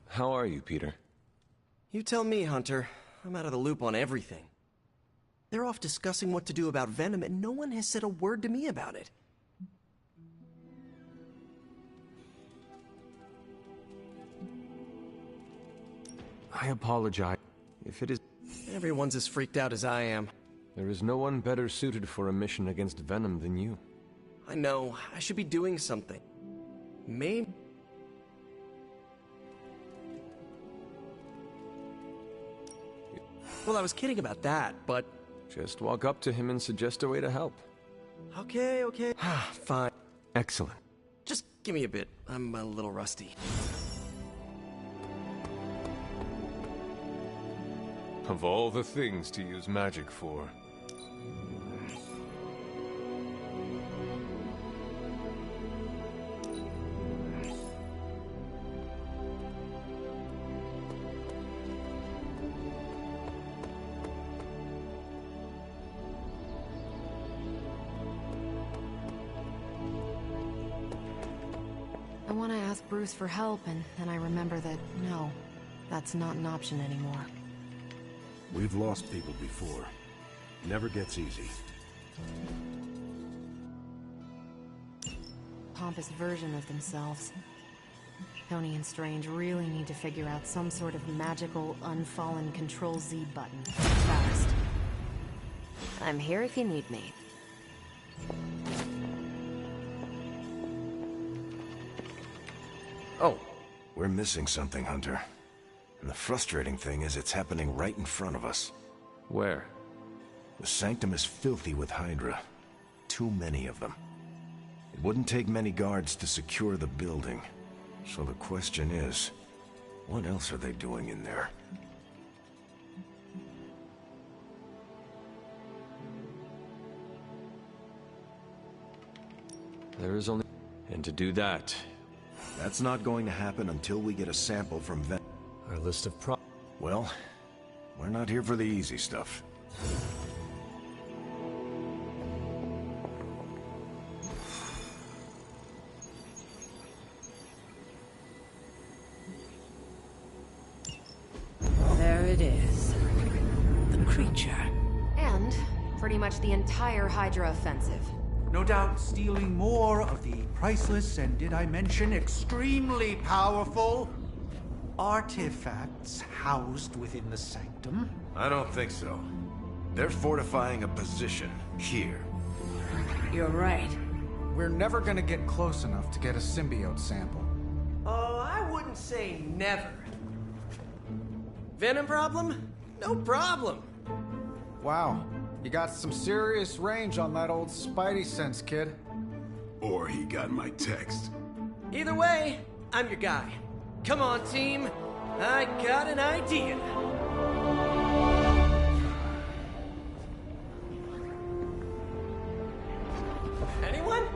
How are you, Peter? You tell me, Hunter. I'm out of the loop on everything. They're off discussing what to do about Venom, and no one has said a word to me about it. I apologize if it is... Everyone's as freaked out as I am. There is no one better suited for a mission against Venom than you. I know. I should be doing something. Maybe... Well, I was kidding about that, but... Just walk up to him and suggest a way to help. Okay. Fine. Excellent. Just give me a bit. I'm a little rusty. Of all the things to use magic for. I want to ask Bruce for help, and then I remember that, no, that's not an option anymore. We've lost people before. Never gets easy. Pompous version of themselves. Tony and Strange really need to figure out some sort of magical, unfallen Control-Z button. Fast. I'm here if you need me. Oh. We're missing something, Hunter. And the frustrating thing is it's happening right in front of us. Where? The Sanctum is filthy with Hydra. Too many of them. It wouldn't take many guards to secure the building. So the question is, what else are they doing in there? There is only... And to do that... That's not going to happen until we get a sample from Venom. Our list of Well, we're not here for the easy stuff. There it is. The creature. And pretty much the entire Hydra offensive. No doubt stealing more of the priceless and, did I mention, extremely powerful artifacts housed within the Sanctum? I don't think so. They're fortifying a position here. You're right. We're never gonna get close enough to get a symbiote sample. Oh, I wouldn't say never. Venom problem? No problem. Wow. You got some serious range on that old Spidey sense, kid. Or he got my text. Either way, I'm your guy. Come on, team. I got an idea. Anyone?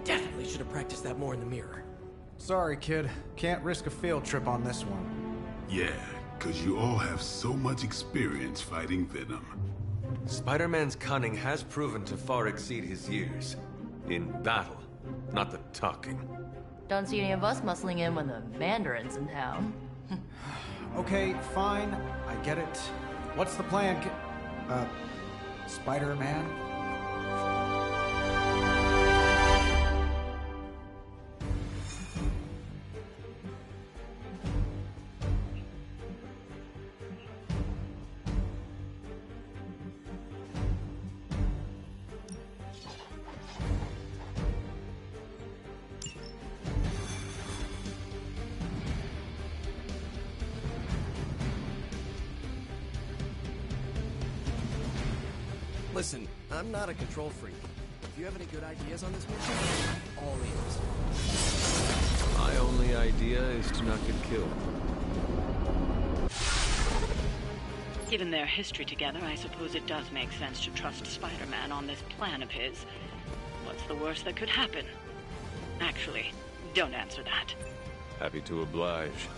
Definitely should have practiced that more in the mirror. Sorry, kid. Can't risk a field trip on this one. Yeah, 'cause you all have so much experience fighting Venom. Spider-Man's cunning has proven to far exceed his years. In battle, not the talking. Don't see any of us muscling in when the Mandarin's in town. Okay, fine. I get it. What's the plan, Spider-Man? Listen, I'm not a control freak. If you have any good ideas on this mission, all ears. My only idea is to not get killed. Given their history together, I suppose it does make sense to trust Spider-Man on this plan of his. What's the worst that could happen? Actually, don't answer that. Happy to oblige.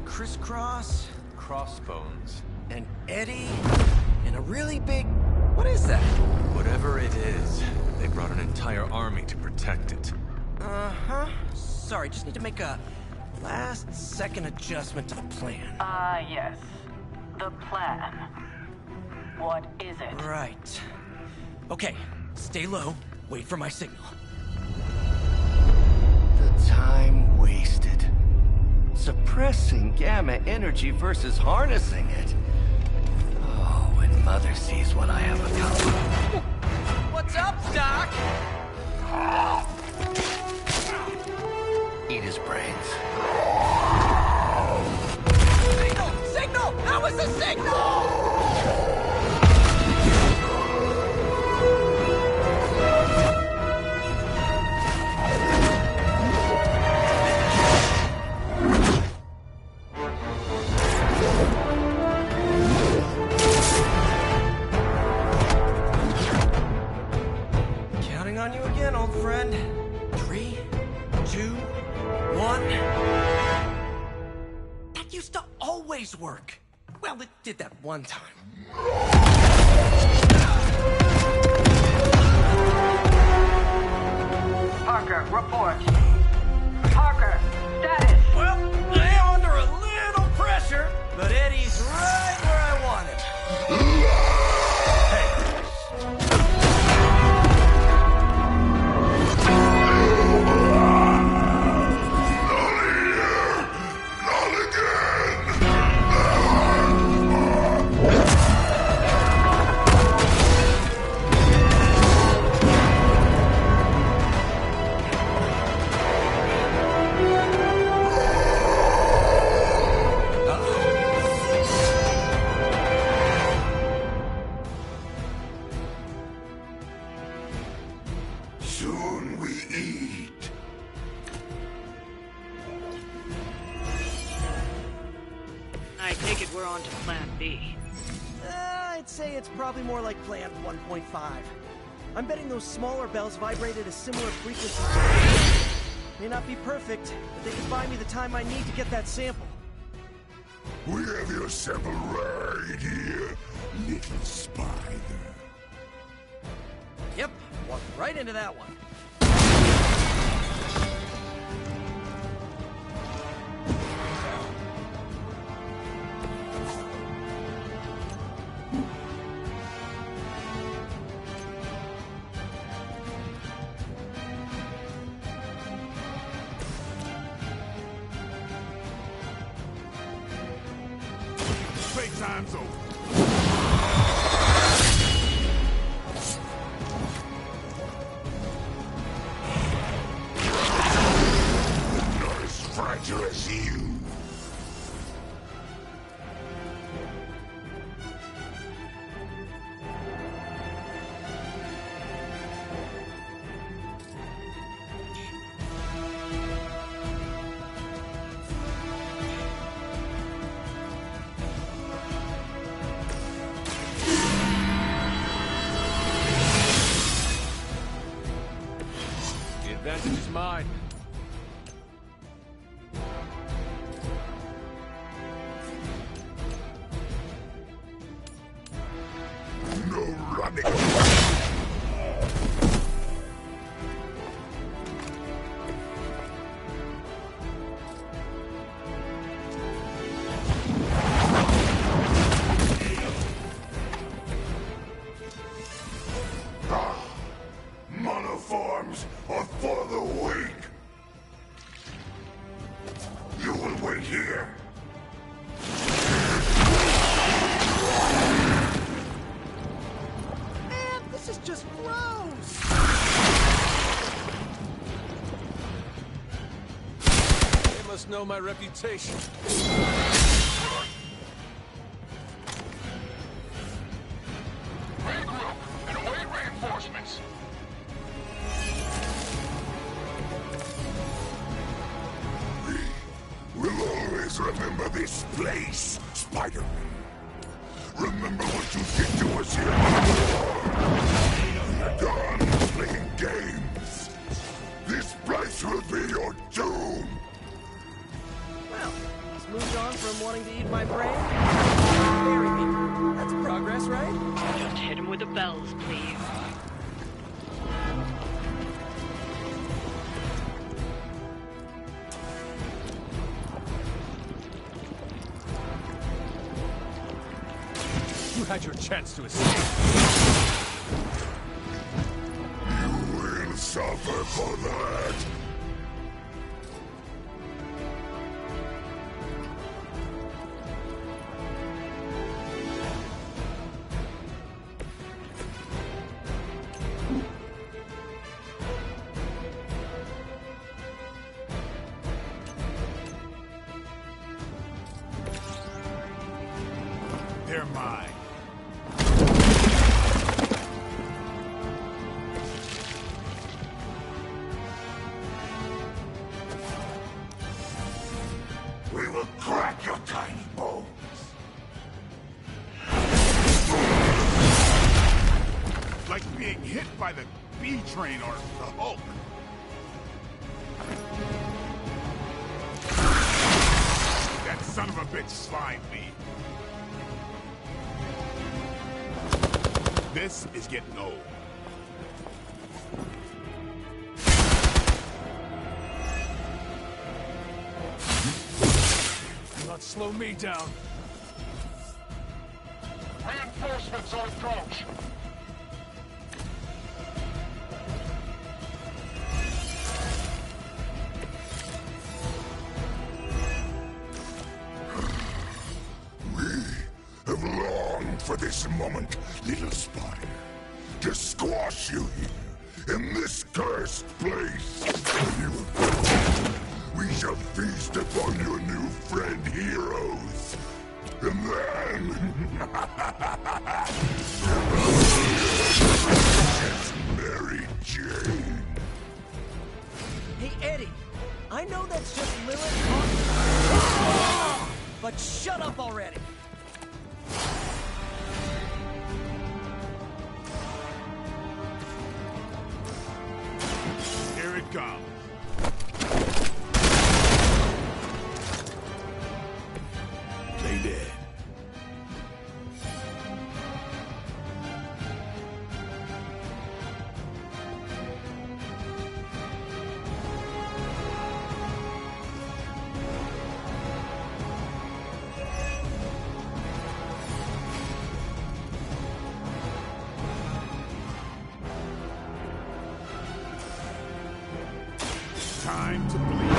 Crisscross, Crossbones, and Eddie, and a really big... What is that? Whatever it is, they brought an entire army to protect it. Uh-huh. Sorry, just need to make a last-second adjustment to the plan. Yes. The plan. What is it? Right. Okay, stay low. Wait for my signal. The time wasted. Suppressing gamma energy versus harnessing it. Oh, when Mother sees what I have accomplished. What's up, Doc? Eat his brains. Signal! Signal! That was the signal! Counting on you again, old friend. 3, 2, 1. That used to always work. Well, it did that one time. Parker, report. Parker, status. Well, I am under a little pressure, but Eddie's right where I want him. Soon we eat. I take it we're on to Plan B. I'd say it's probably more like Plan 1.5. I'm betting those smaller bells vibrate at a similar frequency. May not be perfect, but they can buy me the time I need to get that sample. We have your sample right here, little spider. Yep, walked right into that one. Playtime's over. Not as fragile as you. The advantage is mine. No running. Monoforms are for the weak. You will wait here. Man, this is just gross! They must know my reputation. Regroup and await reinforcements. We'll always remember this place, Spider-Man. Remember what you did to us here before. You're done playing games. This place will be your doom. Well, he's moved on from wanting to eat my brain. Bury me. That's progress, right? Don't hit him with the bells, please. You had your chance to escape. You will suffer for that. They're mine. We will crack your tiny bones. Like being hit by the B train or the Hulk. That son of a bitch slimed me. This is getting old. Do not slow me down. Reinforcements on approach. We have longed for this moment, little Spider. To squash you here, in this cursed place. We shall feast upon your new friend heroes. And then... it's Mary Jane. Hey, Eddie. I know that's just Lilith but shut up already. Here it comes. Play dead. Time to bleed.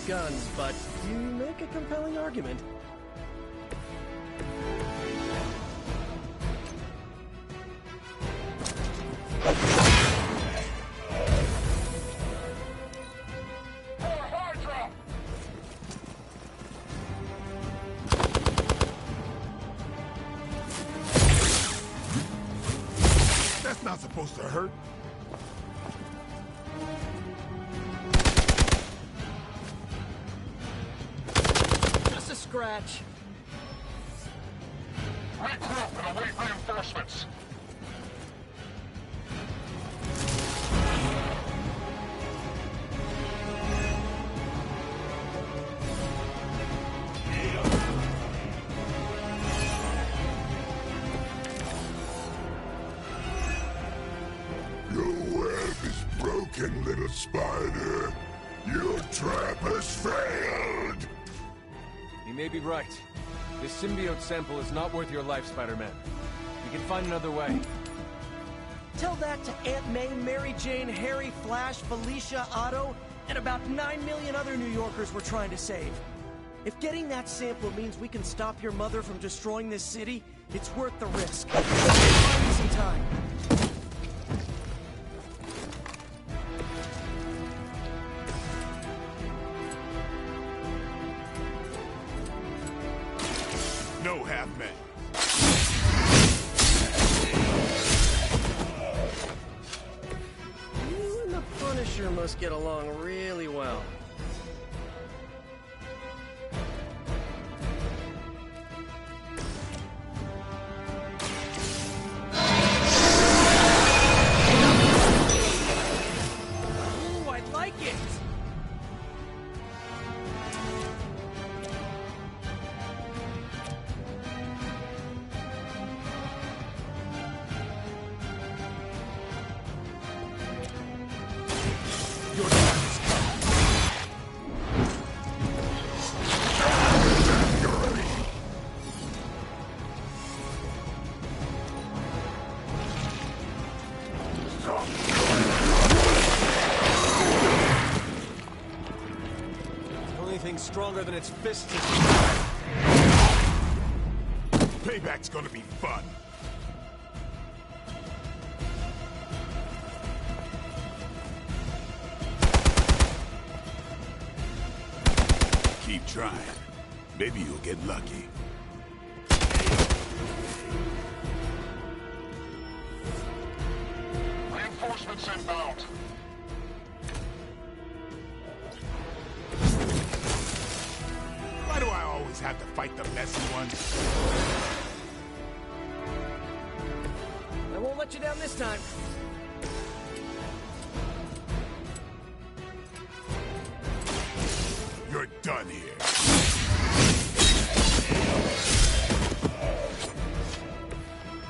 Guns, but you make a compelling argument. That's not supposed to hurt. Scratch. Regroup and await reinforcements. Your web is broken, little spider. Your trap has failed. You may be right. This symbiote sample is not worth your life, Spider-Man. We can find another way. Tell that to Aunt May, Mary Jane, Harry, Flash, Felicia, Otto, and about 9 million other New Yorkers we're trying to save. If getting that sample means we can stop your mother from destroying this city, it's worth the risk. Let's find some time. No half-men. You and the Punisher must get along really well. anything stronger than its fists. Payback's gonna be fun. Keep trying. Maybe you'll get lucky. Reinforcements inbound. Why do I always have to fight the messy ones? I won't let you down this time. You're done here.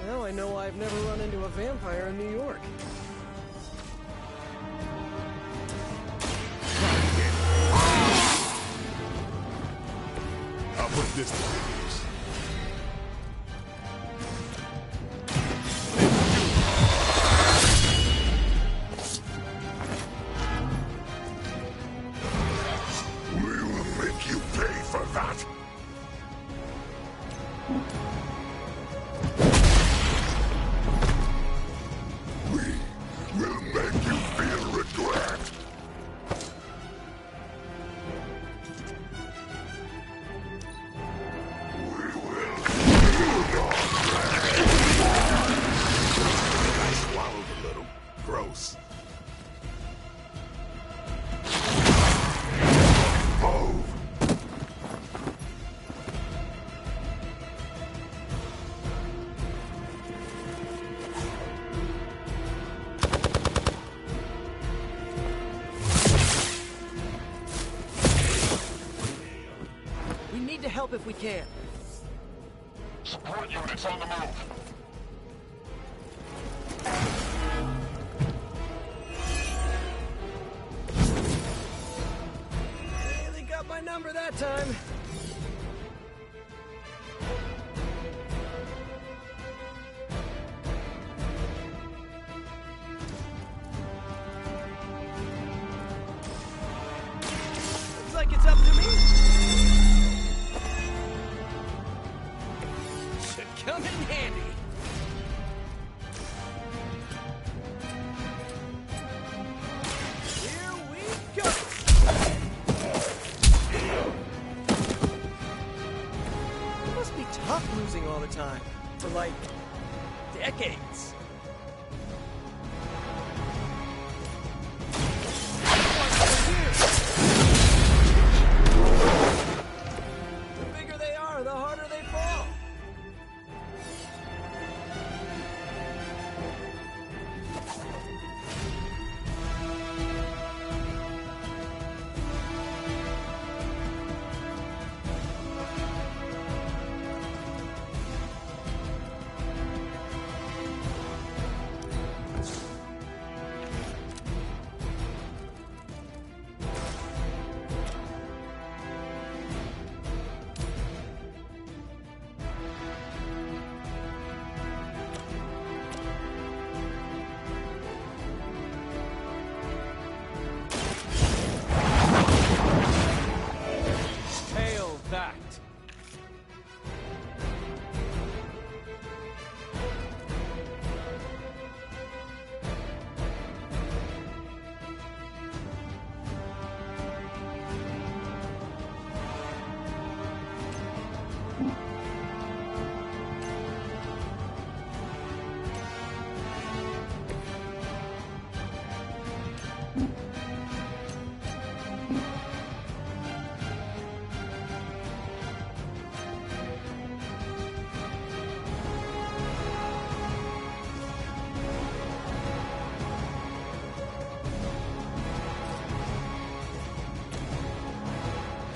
Now I know I've never run into a vampire in New York. I'll put this to good use. We will make you pay for that. We will make you feel regret. I swallowed a little. Gross. Move. We need to help if we can. Support units on the move. Hey, they got my number that time. Looks like it's up to me. Should come in handy. Here we go. It must be tough losing all the time. For like decades. The bigger they are, the harder they fall. Hail that.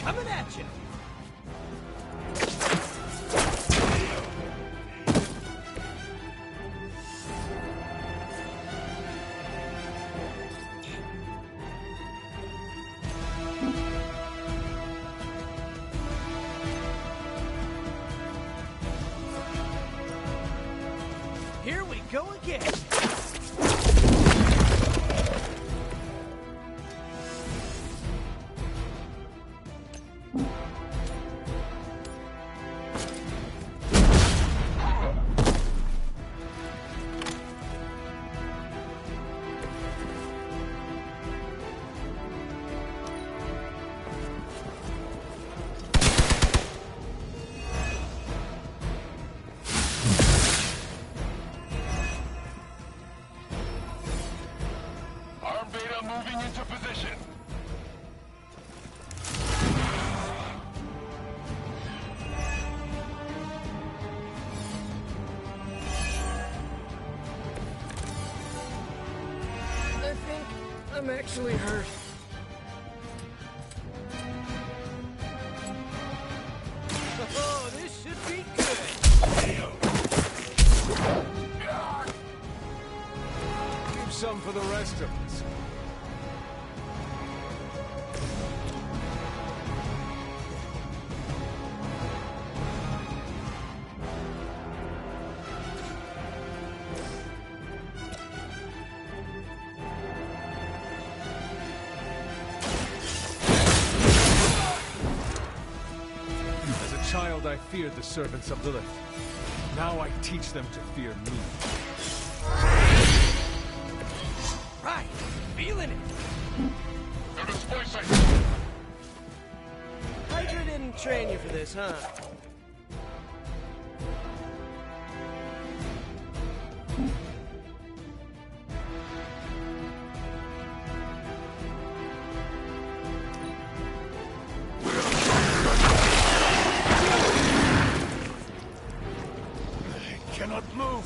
Coming at you. Here we go again. Arm Beta moving into position. I think I'm actually hurt. Oh, this should be good. Keep some for the rest of us. As a child, I feared the servants of Lilith. Now I teach them to fear me. Right, feeling it. Go to space station. Hydra didn't train you for this, huh? I cannot move.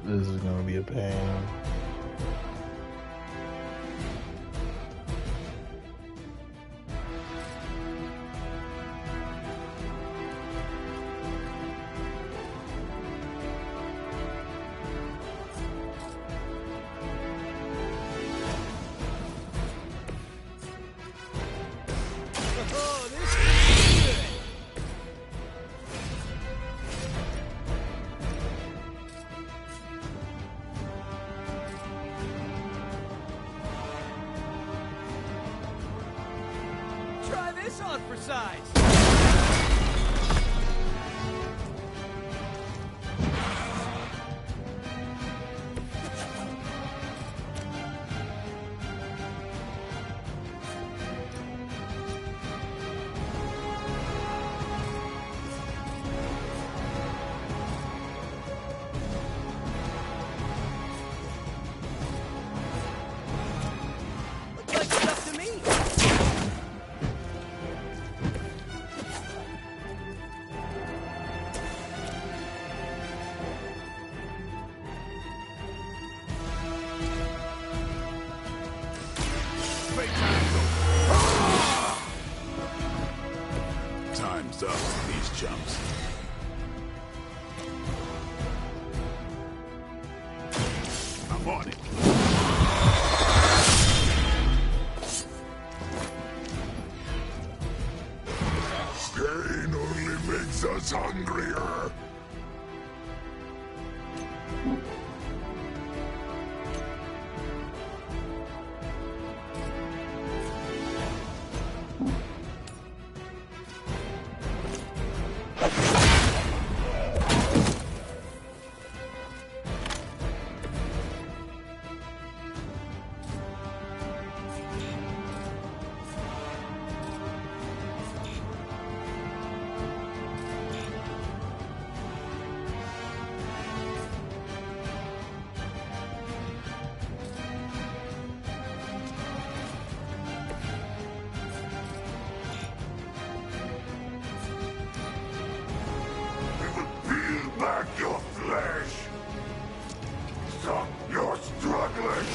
This is gonna be a pain. Oh, this is good. Try this on for size. Looks like it's up to me. Time's up, these chumps. I'm on it. Pain only makes us hungrier. Peel back your flesh. Stop your struggling.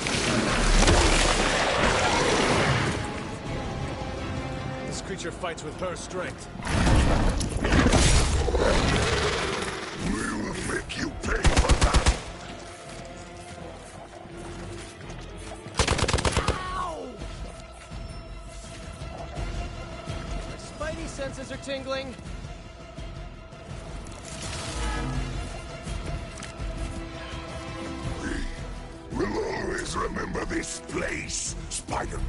This creature fights with her strength. We'll make you pay for that. Ow! My spidey senses are tingling. We'll always remember this place, Spider-Man.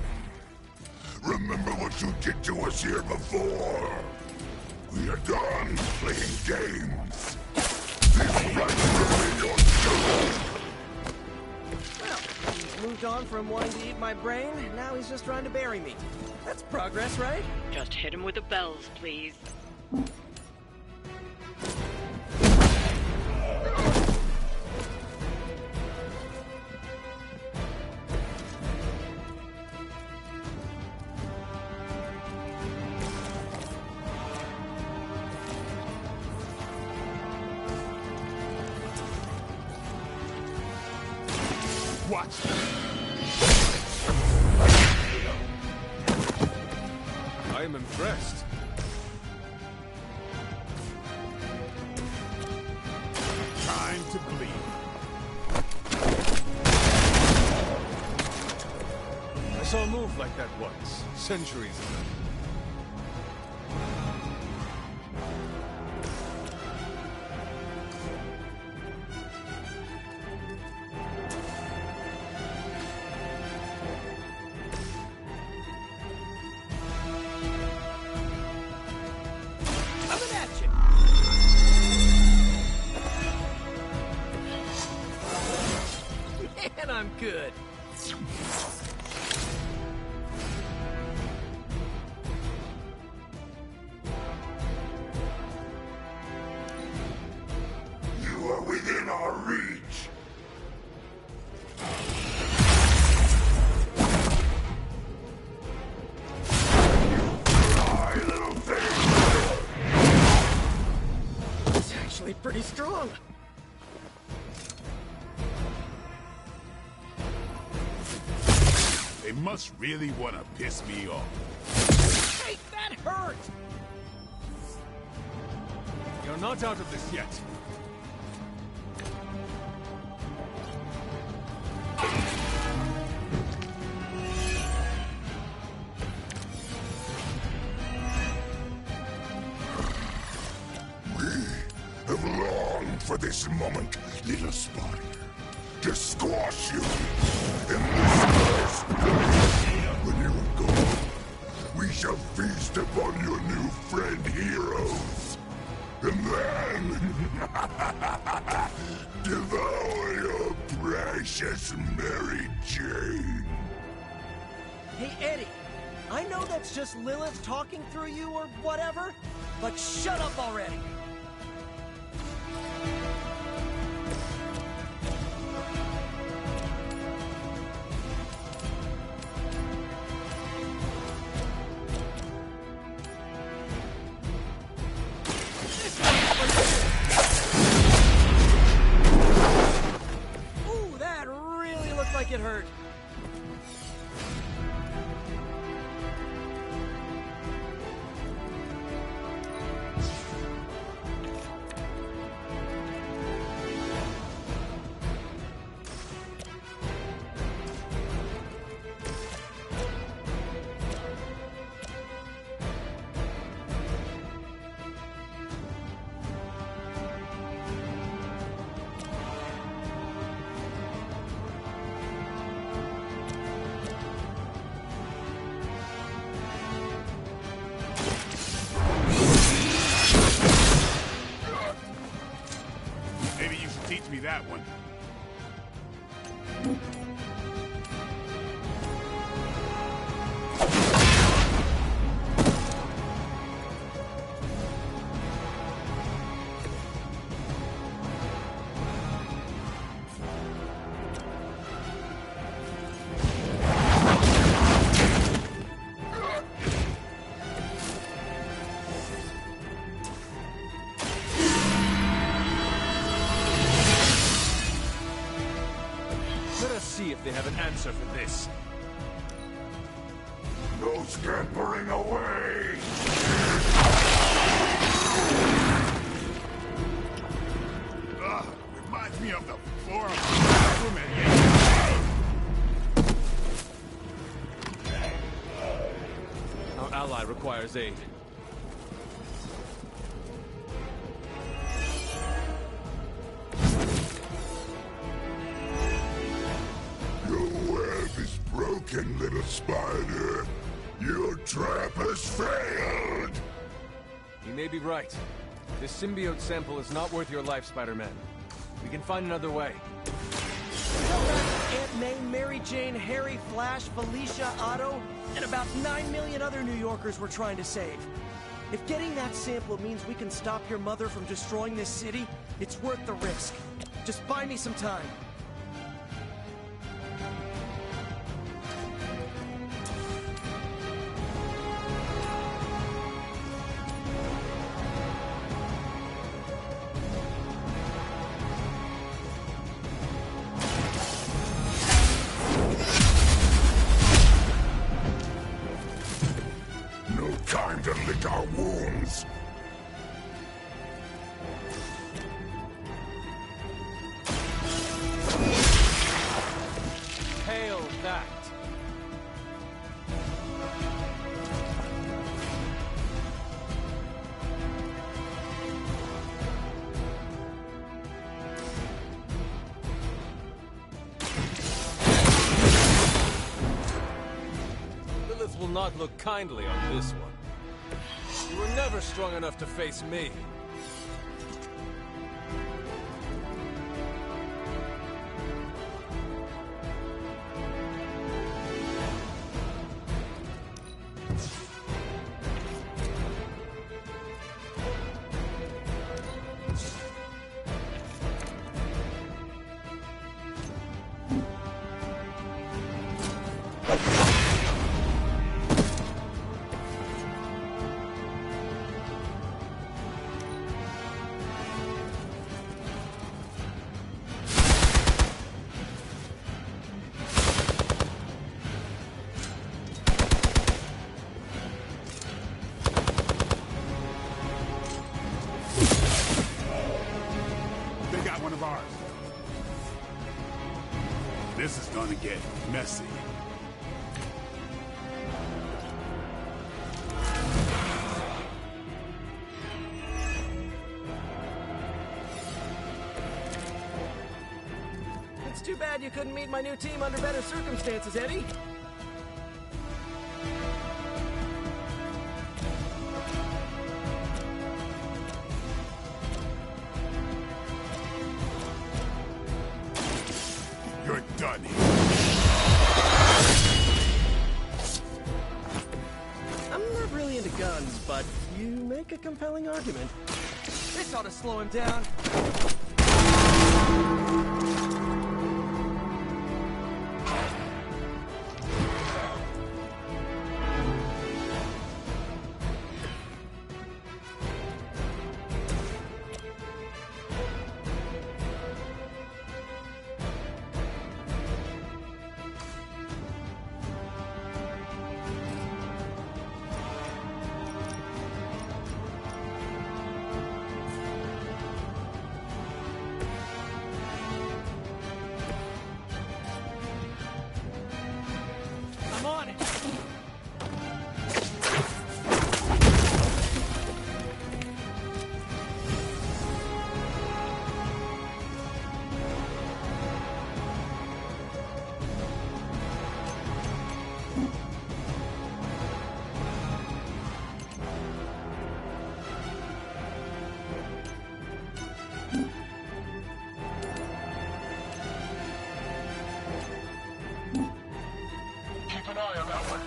Remember what you did to us here before. We are done playing games. This might be your turn. Well, he's moved on from wanting to eat my brain, now he's just trying to bury me. That's progress, right? Just hit him with the bells, please. Watch. I am impressed. Time to bleed. I saw a move like that once, centuries ago. Coming at you! Man, I'm good. You are within our reach. Fly, little thing. It's actually pretty strong. They must really want to piss me off. Hey, that hurt! You're not out of this yet. Have longed for this moment, little Spider, to squash you in this first place. When you are gone, we shall feast upon your new friend heroes, and then devour your precious Mary Jane. Hey, Eddie, I know that's just Lilith talking through you or whatever, but shut up already! Ooh, that really looked like it hurt. Maybe you should teach me that one. Let us see if they have an answer for this. No scampering away! requires aid. Your web is broken, little spider. Your trap has failed. You may be right. This symbiote sample is not worth your life, Spider-Man. We can find another way. Tell that to Aunt May, Mary Jane, Harry, Flash, Felicia, Otto, and about 9 million other New Yorkers we're trying to save. If getting that sample means we can stop your mother from destroying this city, it's worth the risk. Just buy me some time. Time to lick our wounds. Hail that! Lilith will not look kindly on this one. You were never strong enough to face me. This is gonna get messy. It's too bad you couldn't meet my new team under better circumstances, Eddie. You're done here. I'm not really into guns, but you make a compelling argument. This ought to slow him down. I'm on it. Keep an eye on that one.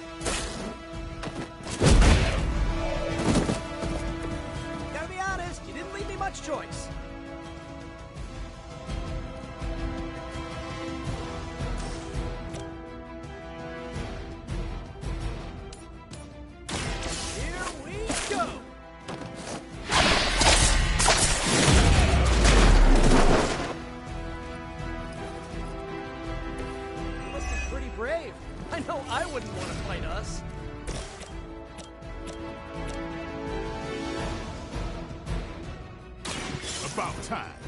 Gotta be honest, you didn't leave me much choice. Here we go! You must be pretty brave. I know I wouldn't want to fight us. About time.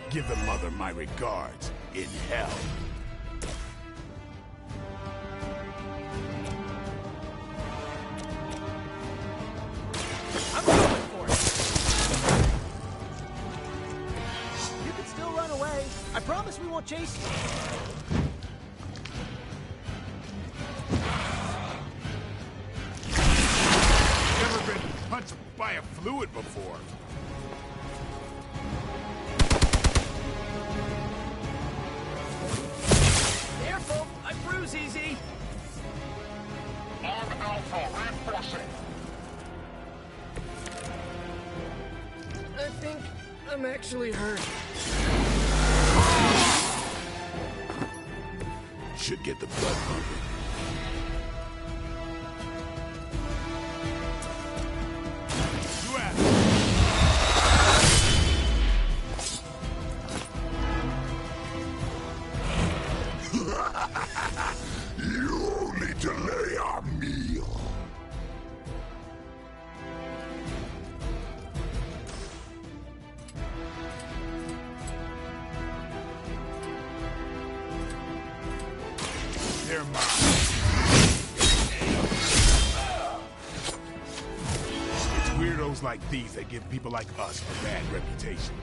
Give the mother my regards in hell. want Jason? Never been punched by a fluid before. Careful! I bruise easy! On Alpha, reinforcing. I think I'm actually hurt. Should get the blood pumping. You only delay our meal. They're mine. It's weirdos like these that give people like us a bad reputation.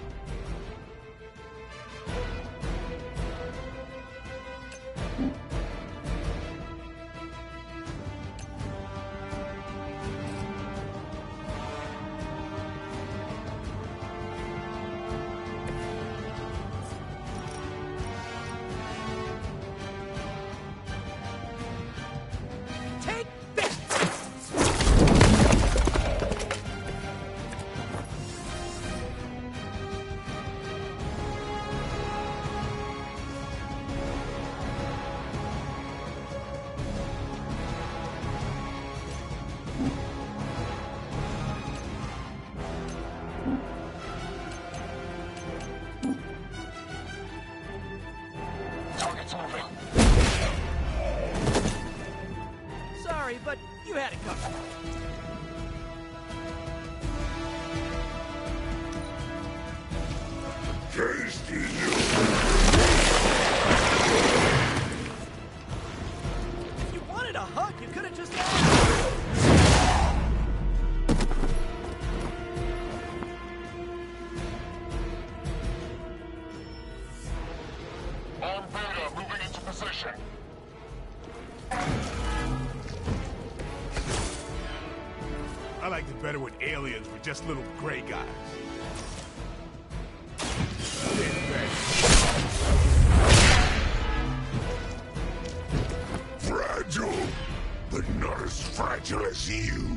Take this! Target's moving. Sorry, but you had it covered. Tasty If you wanted a hug, you could have just On Beta, moving into position. I liked it better when aliens were just little gray guys. Fragile, but not as fragile as you.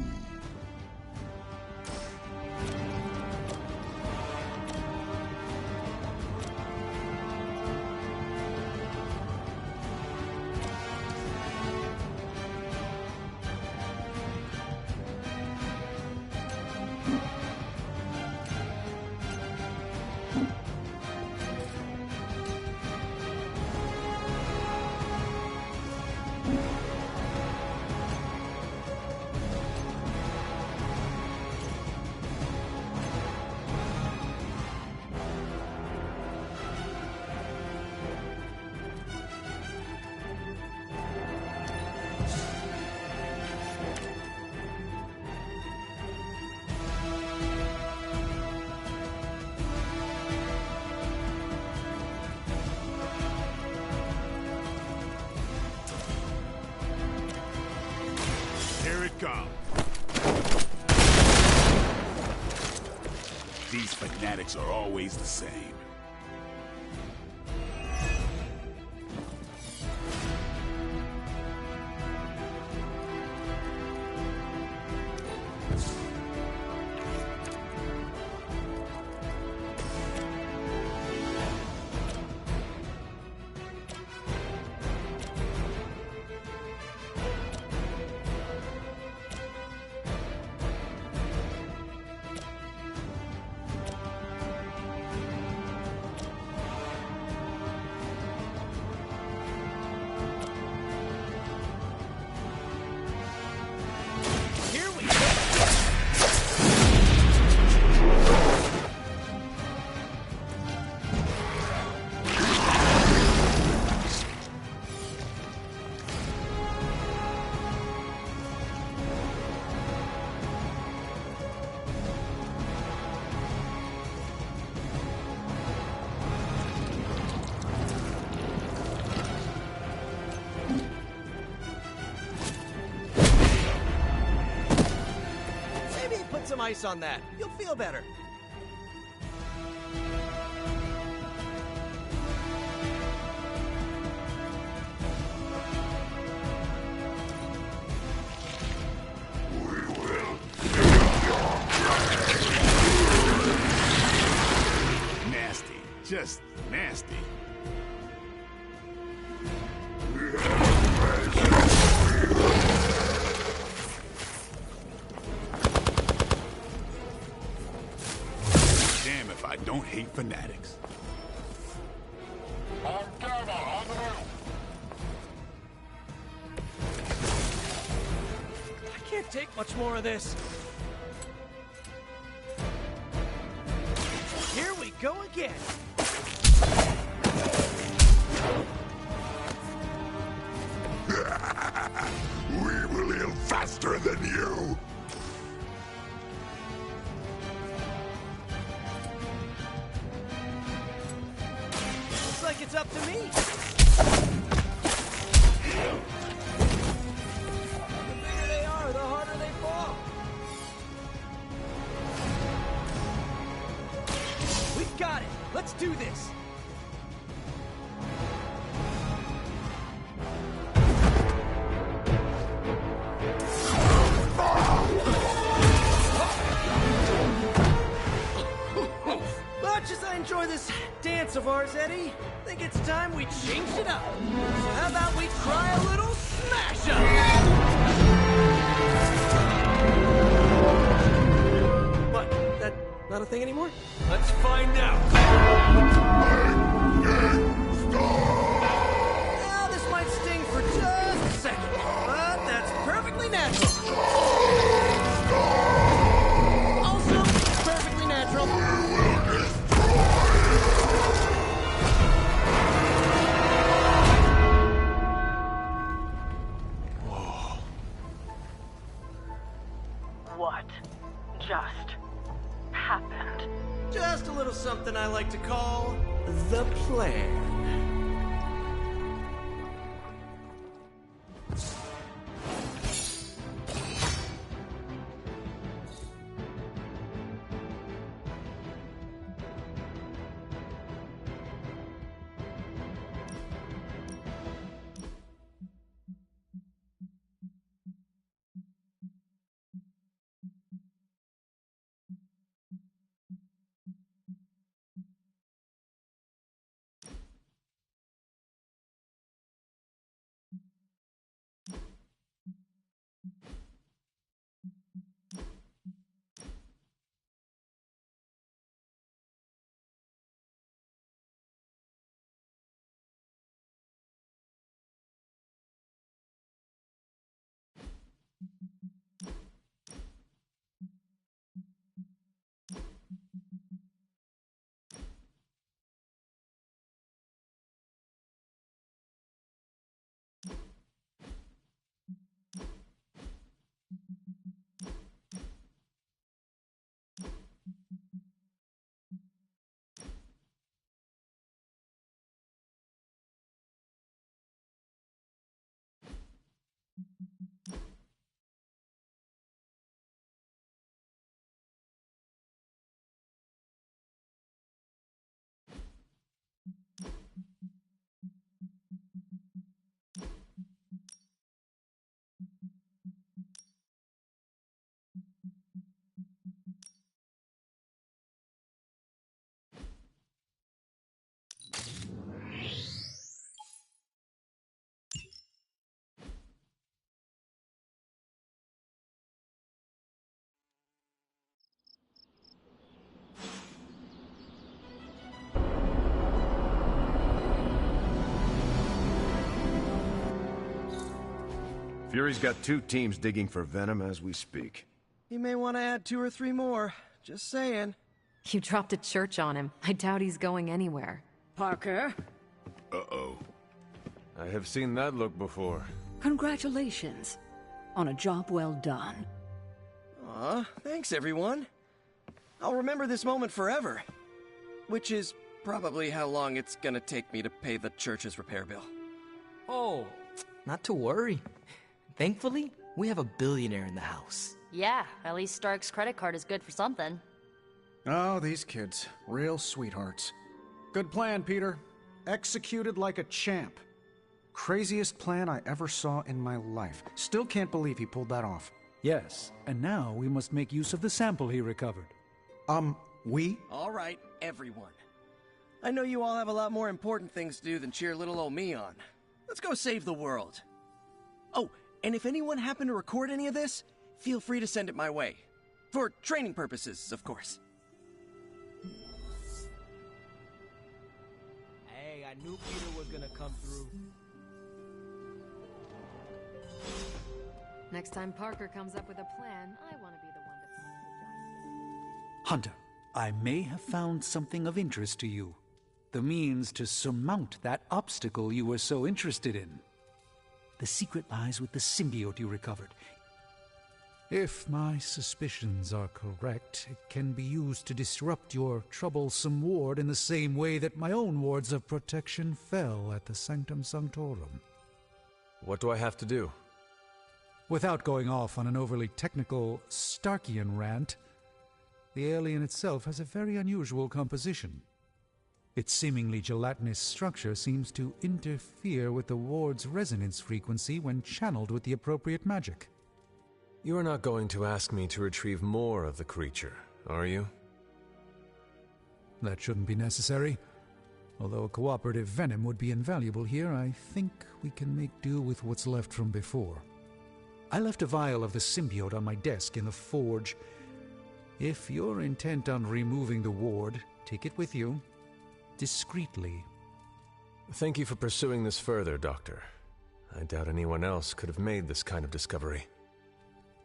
Here it comes. These fanatics are always the same. Add some ice on that. You'll feel better. Nasty. Just nasty. Damn if I don't hate fanatics. I can't take much more of this. Here we go again. We will heal faster than you. Looks like it's up to me. The bigger they are, the harder they fall. We've got it. Let's do this. Much as I enjoy this dance of ours, Eddie, I think it's time we changed it up. So how about we try a little smash up? What? That not a thing anymore? Let's find out. Now, this might sting for just a second, but that's perfectly natural. Also, perfectly natural. What just happened? Just a little something I like to call the plan. Fury's got 2 teams digging for Venom as we speak. He may want to add 2 or 3 more. Just saying. You dropped a church on him. I doubt he's going anywhere. Parker, Uh-oh. I have seen that look before. congratulations on a job well done. Aw, thanks everyone. I'll remember this moment forever. Which is probably how long it's gonna take me to pay the church's repair bill. Oh, not to worry. Thankfully, we have a billionaire in the house. Yeah, at least Stark's credit card is good for something. Oh, these kids. Real sweethearts. Good plan, Peter. Executed like a champ. Craziest plan I ever saw in my life. Still can't believe he pulled that off. Yes, and now we must make use of the sample he recovered. We? All right, everyone. I know you all have a lot more important things to do than cheer little old me on. Let's go save the world. Oh, and if anyone happened to record any of this, feel free to send it my way. For training purposes, of course. Hey, I knew Peter was gonna come through. Next time Parker comes up with a plan, I want to be the one to punch the giant. Hunter, I may have found something of interest to you. The means to surmount that obstacle you were so interested in. The secret lies with the symbiote you recovered. If my suspicions are correct, it can be used to disrupt your troublesome ward in the same way that my own wards of protection fell at the Sanctum Sanctorum. What do I have to do? Without going off on an overly technical Starkian rant, the alien itself has a very unusual composition. Its seemingly gelatinous structure seems to interfere with the ward's resonance frequency when channeled with the appropriate magic. You are not going to ask me to retrieve more of the creature, are you? That shouldn't be necessary. Although a cooperative venom would be invaluable here, I think we can make do with what's left from before. I left a vial of the symbiote on my desk in the forge. If you're intent on removing the ward, take it with you. Discreetly. Thank you for pursuing this further, Doctor. I doubt anyone else could have made this kind of discovery.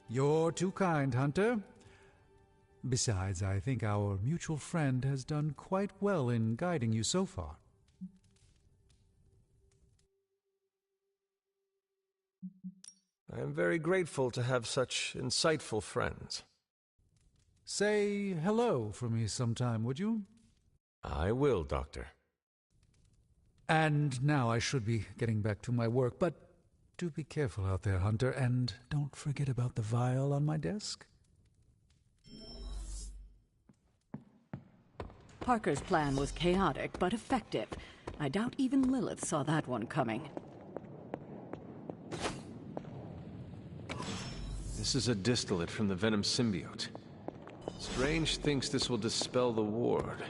You're too kind, Hunter. Besides, I think our mutual friend has done quite well in guiding you so far. I am very grateful to have such insightful friends. Say hello for me sometime, would you? I will, Doctor. And now I should be getting back to my work, but do be careful out there, Hunter, and don't forget about the vial on my desk. Parker's plan was chaotic, but effective. I doubt even Lilith saw that one coming. This is a distillate from the Venom symbiote. Strange thinks this will dispel the ward.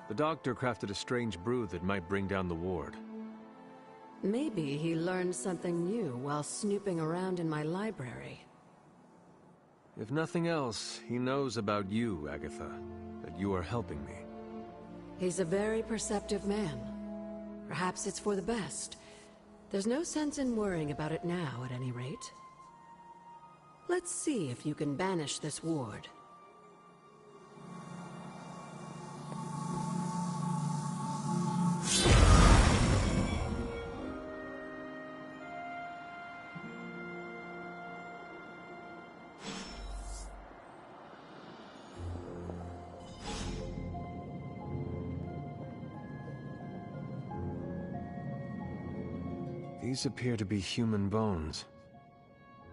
The doctor crafted a strange brew that might bring down the ward. Maybe he learned something new while snooping around in my library. If nothing else, he knows about you, Agatha, that you are helping me. He's a very perceptive man. Perhaps it's for the best. There's no sense in worrying about it now, at any rate. Let's see if you can banish this ward. These appear to be human bones.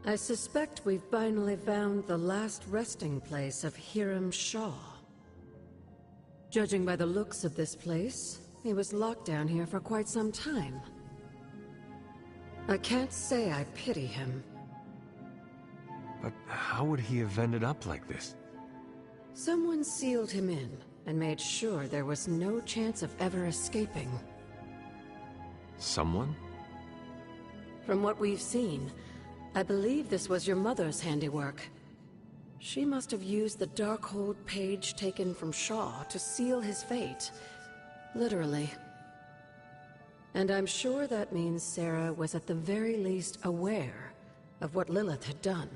I suspect we've finally found the last resting place of Hiram Shaw. Judging by the looks of this place, he was locked down here for quite some time. I can't say I pity him. But how would he have ended up like this? Someone sealed him in and made sure there was no chance of ever escaping. Someone? From what we've seen, I believe this was your mother's handiwork. She must have used the Darkhold page taken from Shaw to seal his fate. Literally. And I'm sure that means Sarah was at the very least aware of what Lilith had done.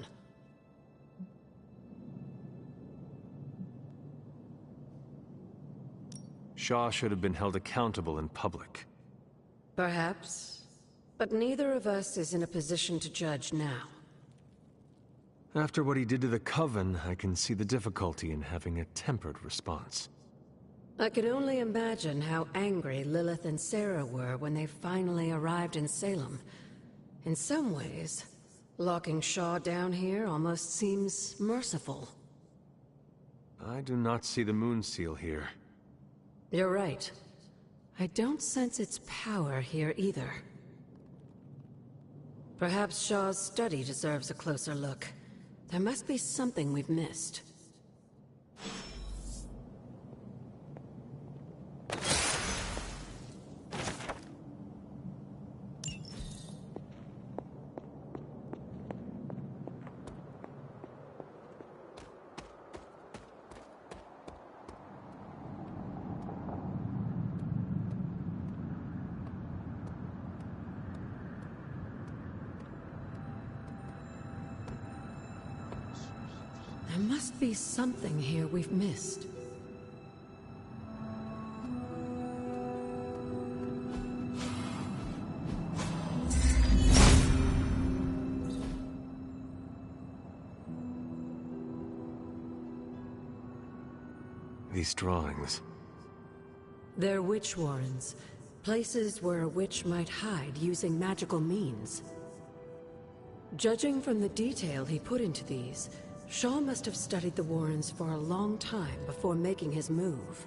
Shaw should have been held accountable in public. Perhaps. But neither of us is in a position to judge now. After what he did to the Coven, I can see the difficulty in having a tempered response. I can only imagine how angry Lilith and Sarah were when they finally arrived in Salem. In some ways, locking Shaw down here almost seems merciful. I do not see the Moon Seal here. You're right. I don't sense its power here either. Perhaps Shaw's study deserves a closer look. There must be something we've missed. There must be something here we've missed. These drawings. They're witch warrens. Places where a witch might hide using magical means. Judging from the detail he put into these, Shaw must have studied the Warrens for a long time before making his move.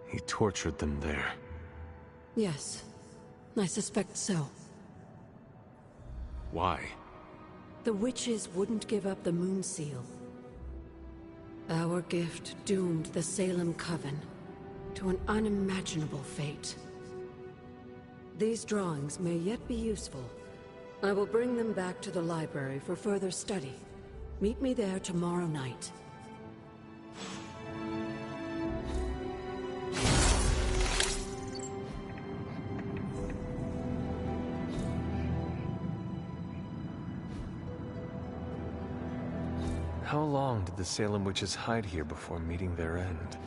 He tortured them there. Yes, I suspect so. Why? The witches wouldn't give up the Moon Seal. Our gift doomed the Salem Coven to an unimaginable fate. These drawings may yet be useful. I will bring them back to the library for further study. Meet me there tomorrow night. How long did the Salem witches hide here before meeting their end?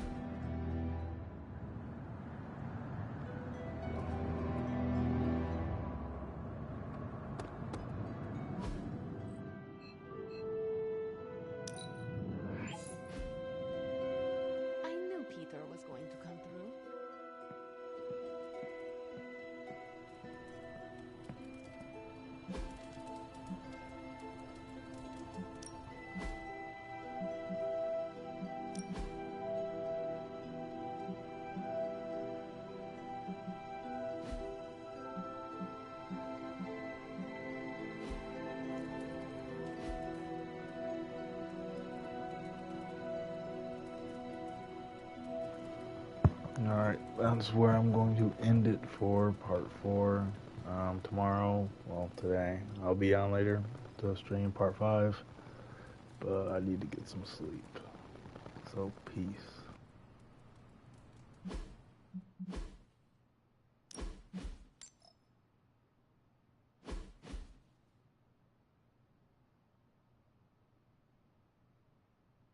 Alright, that's where I'm going to end it for part 4. Tomorrow, well, today, I'll be on later to stream part 5, but I need to get some sleep. So, peace.